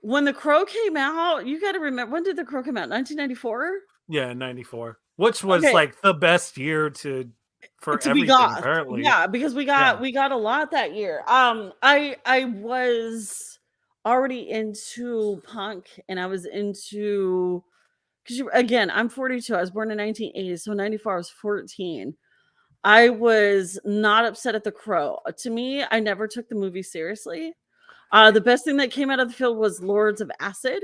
When The Crow came out, you got to remember, when did The Crow come out? 1994?
Yeah, 94, which was
Okay,
like the best year for
to be
everything
goth.
apparently.
Yeah, because we
Yeah.
got a lot that year. I was already into punk, and I was into, because again, I'm 42. I was born in 1980, so 94 I was 14. I was not upset at The Crow. To me, I never took the movie seriously. The best thing that came out of the film was Lords of Acid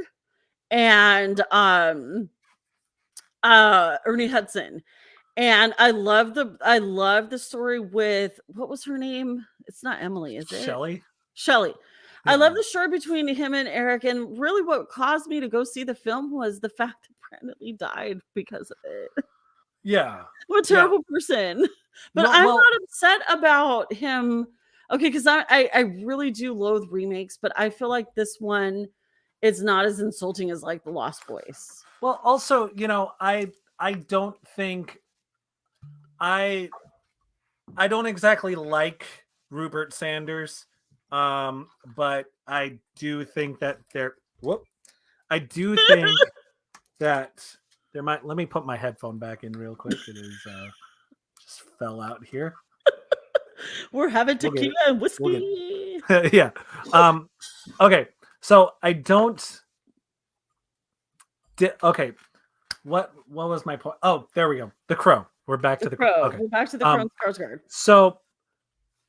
and Ernie Hudson. And I love the story with, what was her name? It's not Emily, is it?
Shelley.
Shelley. I
Yeah.
love the story between him and Eric, and really what caused me to go see the film was the fact that Brandon Lee died because of it.
Yeah.
What a terrible person. But
No,
I'm
well,
not upset about him. Okay, because I really do loathe remakes, but I feel like this one is not as insulting as like The Lost Boys.
well, also, I don't think I don't exactly like Rupert Sanders, but I do think that I do think that there might. Let me put my headphone back in real quick. It is just fell out here.
We're having
We'll get
tequila
it.
and
We'll get
whiskey.
it. Yeah. Okay. So I don't. Okay. What was my point? Oh, there we go. The Crow. We're back to
The
the Crow.
Crow.
Okay.
We're back to the Crow and Skarsgård.
So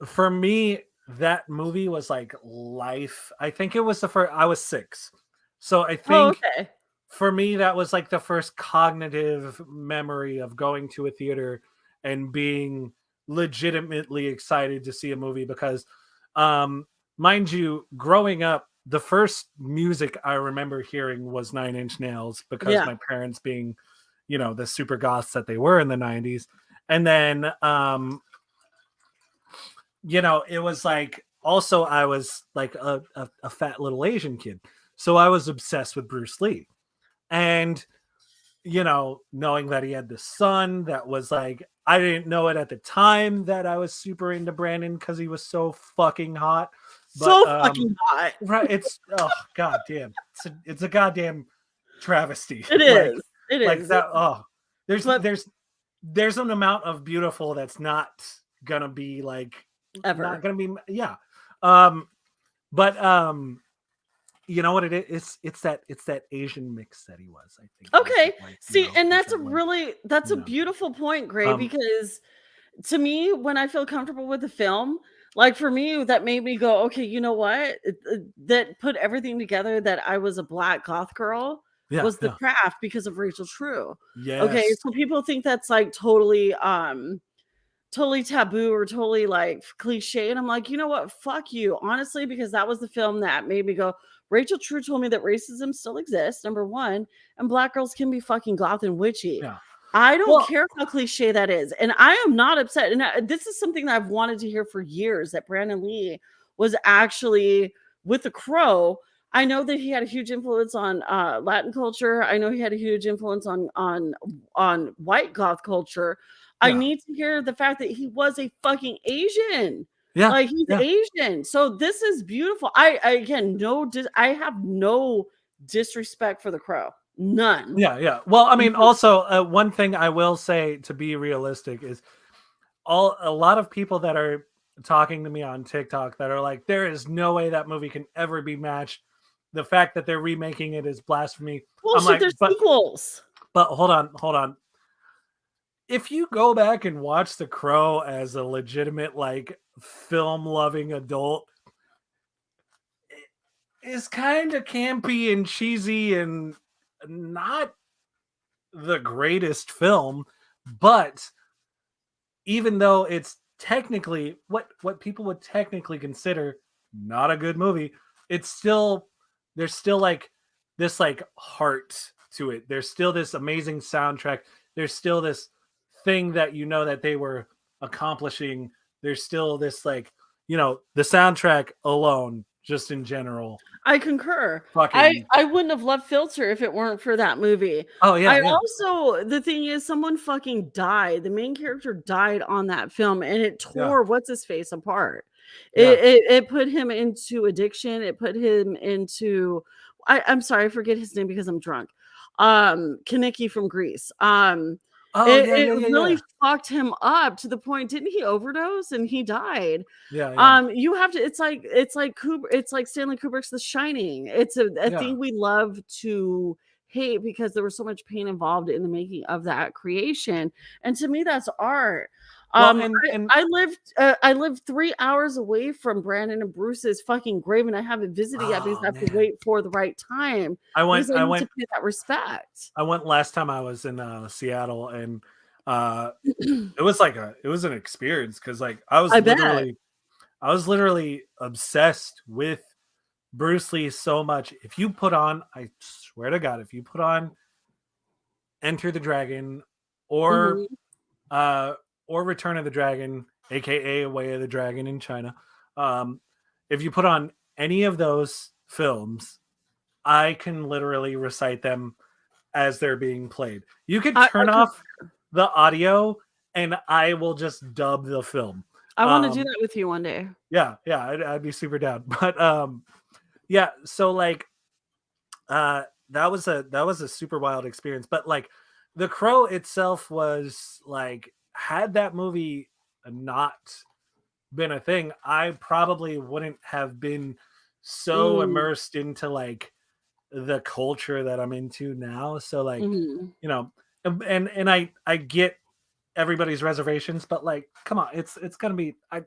for me, that movie was like life. I think it was the first. I was 6, so I
Oh,
think
okay.
for me that was like the first cognitive memory of going to a theater and being legitimately excited to see a movie because, mind you, growing up, the first music I remember hearing was Nine Inch Nails because
Yeah.
my parents being, the super goths that they were in the 90s. And then, it was like also I was like a fat little Asian kid. So I was obsessed with Bruce Lee. And, knowing that he had this son that was like, I didn't know it at the time that I was super into Brandon because he was so fucking hot. But
So fucking hot.
right, it's god damn. It's a goddamn travesty.
It
like
is. It
like
is.
that. Oh,
But
there's an amount of beautiful that's not gonna be like
ever.
not gonna be but you know what it is? It's that Asian mix that he was, I think.
Okay.
Like,
See, and that's a
like,
really that's a
know.
beautiful point, Gray,
Um,
because to me, when I feel comfortable with the film, like for me, that made me go, okay, you know what? That put everything together that I was a black goth girl
yeah,
was The
yeah.
Craft because of Rachel True. Okay,
Yes.
so people think that's like totally taboo or totally like cliche. And I'm like, you know what? Fuck you, honestly, because that was the film that made me go, Rachel True told me that racism still exists, number one, and black girls can be fucking goth and witchy.
Yeah.
I don't
Well,
care how cliche that is. And I am not upset. And this is something that I've wanted to hear for years that Brandon Lee was actually with The Crow. I know that he had a huge influence on Latin culture. I know he had a huge influence on white goth culture. I
yeah.
need to hear the fact that he was a fucking Asian.
Yeah.
Like he's
yeah.
Asian. So this is beautiful. I again I have no disrespect for The Crow. None.
Yeah. Well, I mean, also one thing I will say to be realistic is a lot of people that are talking to me on TikTok that are like, there is no way that movie can ever be matched. The fact that they're remaking it is blasphemy.
Bullshit,
I'm like,
there's sequels.
But hold on. If you go back and watch The Crow as a legitimate like film loving adult, it's kind of campy and cheesy and not the greatest film, but even though it's technically what people would technically consider not a good movie, it's still there's still like this like heart to it. There's still this amazing soundtrack. There's still this thing that that they were accomplishing. There's still this like, the soundtrack alone just in general.
I concur.
Fucking
I wouldn't have loved Filter if it weren't for that movie.
Oh yeah,
I
yeah.
also the thing is someone fucking died. The main character died on that film and it tore what's his face apart. It put him into addiction. It put him into I'm sorry, I forget his name because I'm drunk. Kaneki from Greece. It really fucked him up to the point. Didn't he overdose and he died?
Yeah.
You have to. It's like Kubrick. It's like Stanley Kubrick's The Shining. It's a thing we love to hate because there was so much pain involved in the making of that creation. And to me, that's art.
Well,
I lived 3 hours away from Brandon and Bruce's fucking grave, and I haven't visited yet because I have to wait for the right time.
I went
to pay that respect.
I went last time I was in Seattle, and it was an experience because like I was literally obsessed with Bruce Lee so much. If you put on, I swear to God, if you put on Enter the Dragon or Return of the Dragon, aka Way of the Dragon in China, if you put on any of those films, I can literally recite them as they're being played. You could turn off the audio and I will just dub the film.
I want to do that with you one day.
Yeah, I'd be super down. But so like that was a super wild experience. But like The Crow itself was like, had that movie not been a thing, I probably wouldn't have been so
Mm,
immersed into like the culture that I'm into now. So like,
mhm.
you know, and I get everybody's reservations, but like, come on, it's gonna be. I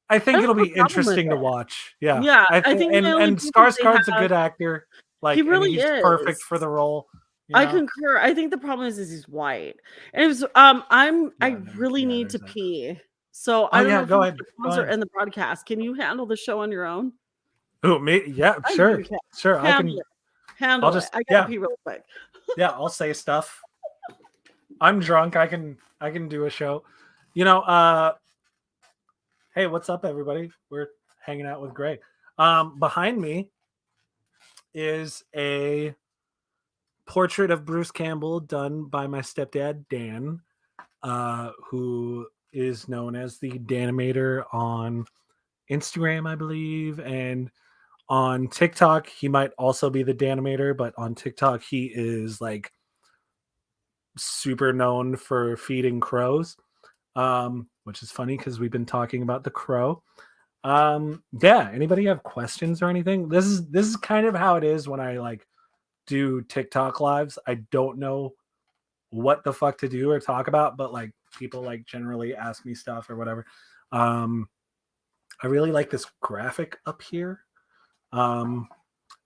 I
think
don't
it'll
have
be
a problem with
interesting to
it.
watch. Yeah,
Yeah,
I
I
think,
think my only
and
beef is they
Skarsgård's a
have
good actor,
he
like, and
really
he's perfect
is.
for the role. You
I
know.
concur. I think the problem is he's white. And it was, I
Yeah. No,
really
yeah.
need to
There's that.
pee. So
Oh
I don't
yeah.
know if
Go
you
ahead.
want to
Go
pause or
ahead.
end the broadcast. Can you handle the show on your own?
Who, me? Yeah.
I think
Sure.
you can.
Sure. I
Handle
can.
it.
I'll
Handle it.
just.
I gotta
Yeah.
pee real quick.
Yeah. I'll say stuff. I'm drunk. I can. I can do a show. You know. Hey, what's up, everybody? We're hanging out with Greg. Behind me is a portrait of Bruce Campbell done by my stepdad Dan, who is known as the Danimator on Instagram, I believe, and on TikTok he might also be the Danimator, but on TikTok he is like super known for feeding crows, which is funny because we've been talking about the crow. Yeah, anybody have questions or anything? This is kind of how it is when I like do TikTok lives. I don't know what the fuck to do or talk about, but like people like generally ask me stuff or whatever. um I really like this graphic up here. um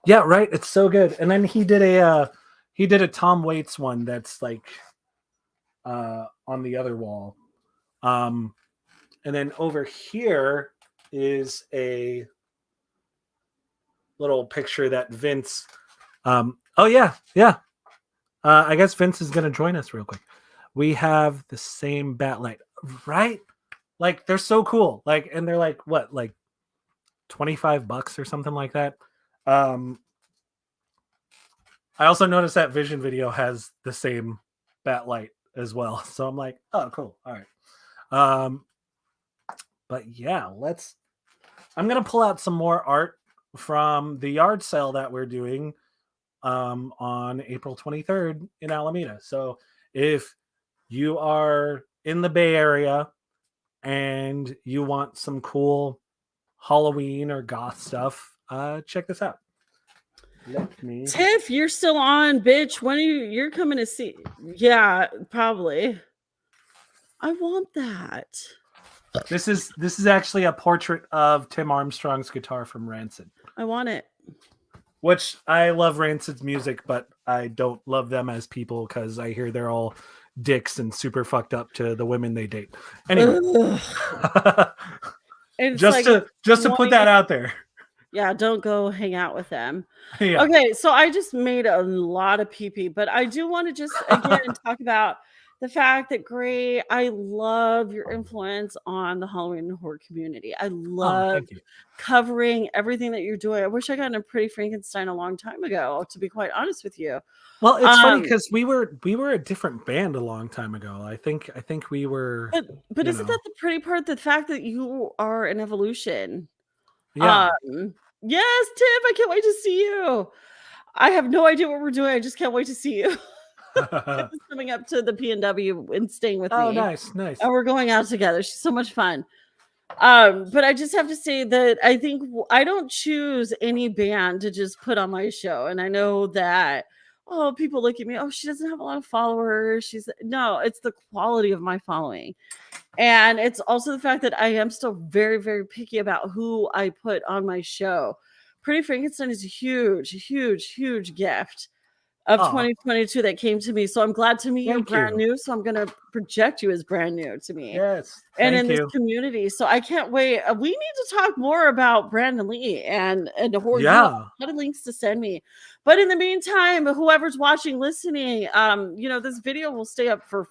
yeah, right, it's so good. And then he did a Tom Waits one that's like on the other wall. um and then over here is a little picture that Vince, oh yeah, yeah, I guess Vince is going to join us real quick. We have the same bat light, right? Like they're so cool. Like, and they're like what, like $25 or something like that. Um, I also noticed that Vision Video has the same bat light as well. So I'm like, oh, cool. All right. Um, but yeah, I'm gonna pull out some more art from the yard sale that we're doing on April 23rd in Alameda. So if you are in the Bay Area and you want some cool Halloween or goth stuff, check this out. Let me.
Tiff, you're still on, bitch. When are you're coming to see? Yeah, probably. I want that.
This is actually a portrait of Tim Armstrong's guitar from Rancid,
I want it.
which I love Rancid's music, but I don't love them as people because I hear they're all dicks and super fucked up to the women they date. Anyway,
Ugh. It's
just
like
to put that out there.
yeah, don't go hang out with them.
Yeah.
Okay, so I just made a lot of pee-pee, but I do want to just again talk about the fact that Gray, I love your influence on the Halloween horror community. I
Oh,
love
thank you.
covering everything that you're doing. I wish I got into Pretty Frankenstein a long time ago, to be quite honest with you.
Well, it's funny because we were a different band a long time ago. I think we were.
But
you
isn't
know,
that the pretty part? The fact that you are an evolution.
yeah.
Yes, Tiff, I can't wait to see you. I have no idea what we're doing. I just can't wait to see you. Tiff is coming up to the P&W and staying with
Oh,
me.
nice.
And we're going out together. She's so much fun. But I just have to say that I think I don't choose any band to just put on my show. And I know that, oh, people look at me, oh, she doesn't have a lot of followers. No, it's the quality of my following. And it's also the fact that I am still very, very picky about who I put on my show. Pretty Frankenstein is a huge, huge, huge gift of 2022 that came to me. So I'm glad to meet you brand new. So I'm going to project you as brand new to me.
Yes.
And in this community. So I can't wait. We need to talk more about Brandon Lee and the horror.
Yeah.
A lot of links to send me. But in the meantime, whoever's watching, listening, this video will stay up for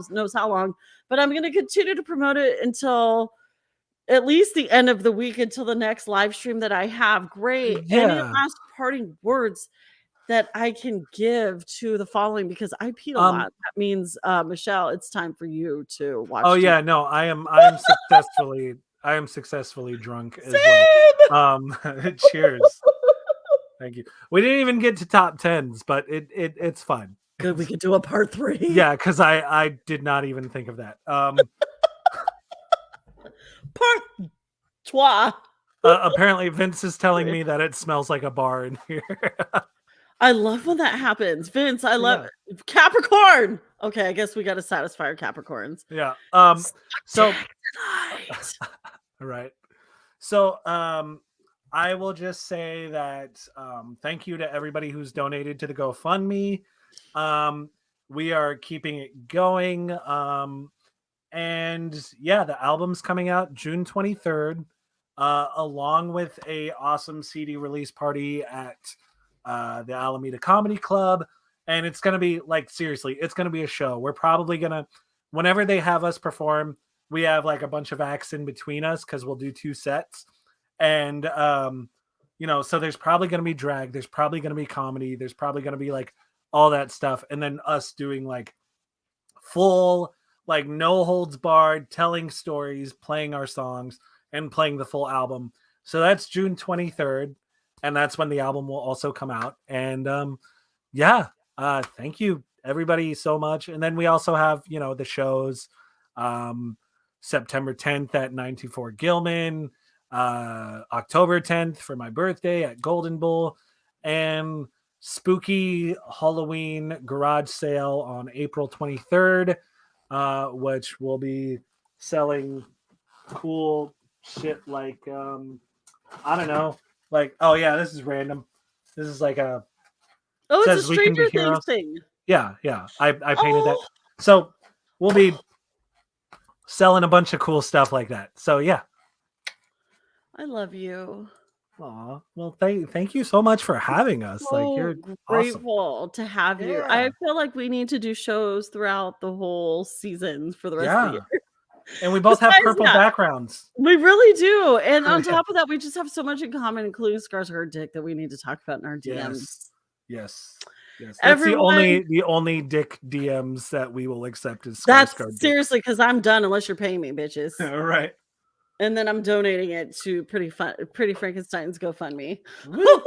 knows how long. But I'm going to continue to promote it until at least the end of the week, until the next live stream that I have. Great.
Yeah.
Any last parting words that I can give to the following, because I peed a lot. That means, Michelle, it's time for you to watch.
Oh yeah, no, I am successfully drunk as well. Cheers. Thank you. We didn't even get to top 10s, but it's fine.
Good, we could do a part 3.
Yeah, because I did not even think of that.
Part 2.
Apparently Vince is telling me that it smells like a bar in here.
I love when that happens. Vince, I love
Yeah.
Capricorn. Okay, I guess we got to satisfy our Capricorns.
Yeah.
So
So all right. So I will just say that thank you to everybody who's donated to the GoFundMe. We are keeping it going. And yeah, the album's coming out June 23rd, along with a awesome CD release party at the Alameda Comedy Club. And it's going to be like, seriously, it's going to be a show. We're probably going to, whenever they have us perform, we have like a bunch of acts in between us because we'll do 2 sets. And, so there's probably going to be drag. There's probably going to be comedy. There's probably going to be like all that stuff. And then us doing like full, like no holds barred, telling stories, playing our songs, and playing the full album. So that's June 23rd. And that's when the album will also come out. And thank you everybody so much. And then we also have, the shows, September 10th at 924 Gilman, October 10th for my birthday at Golden Bull, and spooky Halloween garage sale on April 23rd, which will be selling cool shit like, I don't know, like, oh yeah, this is random. This is like a,
it's a
says we can be
Stranger Things
heroes.
thing.
Yeah. I painted that. So we'll be selling a bunch of cool stuff like that. So yeah.
I love you.
Aw, well, thank you so much for having us.
So
Like, you're
grateful
awesome.
to have you.
Yeah.
I feel like we need to do shows throughout the whole season for the rest of the year.
And we both have
Besides
purple
that,
backgrounds.
we really do. And on
Yeah.
top of that, we just have so much in common, including scars of her dick, that we need to talk about in our DMs.
Yes. That's
Everyone,
the only dick DMs that we will accept is
that's
Skarsgård
seriously, because I'm done unless you're paying me, bitches.
dick. All right.
And then I'm donating it to Pretty Frankenstein's GoFundMe.
Woo.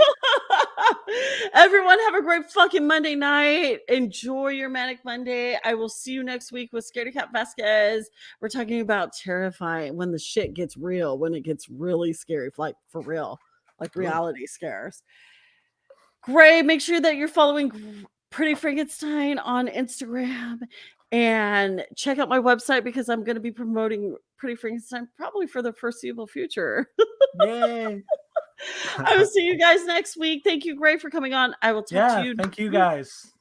Everyone have a great fucking Monday night. Enjoy your Manic Monday. I will see you next week with Scaredy Cat Vasquez. We're talking about terrifying when the shit gets real, when it gets really scary, like for real, like reality scares. Great. Make sure that you're following Pretty Frankenstein on Instagram and check out my website because I'm going to be promoting Pretty Frankenstein probably for the foreseeable future.
Yay.
I will see you guys next week. Thank you, Gray, for coming on. I will talk to you.
Thank you guys.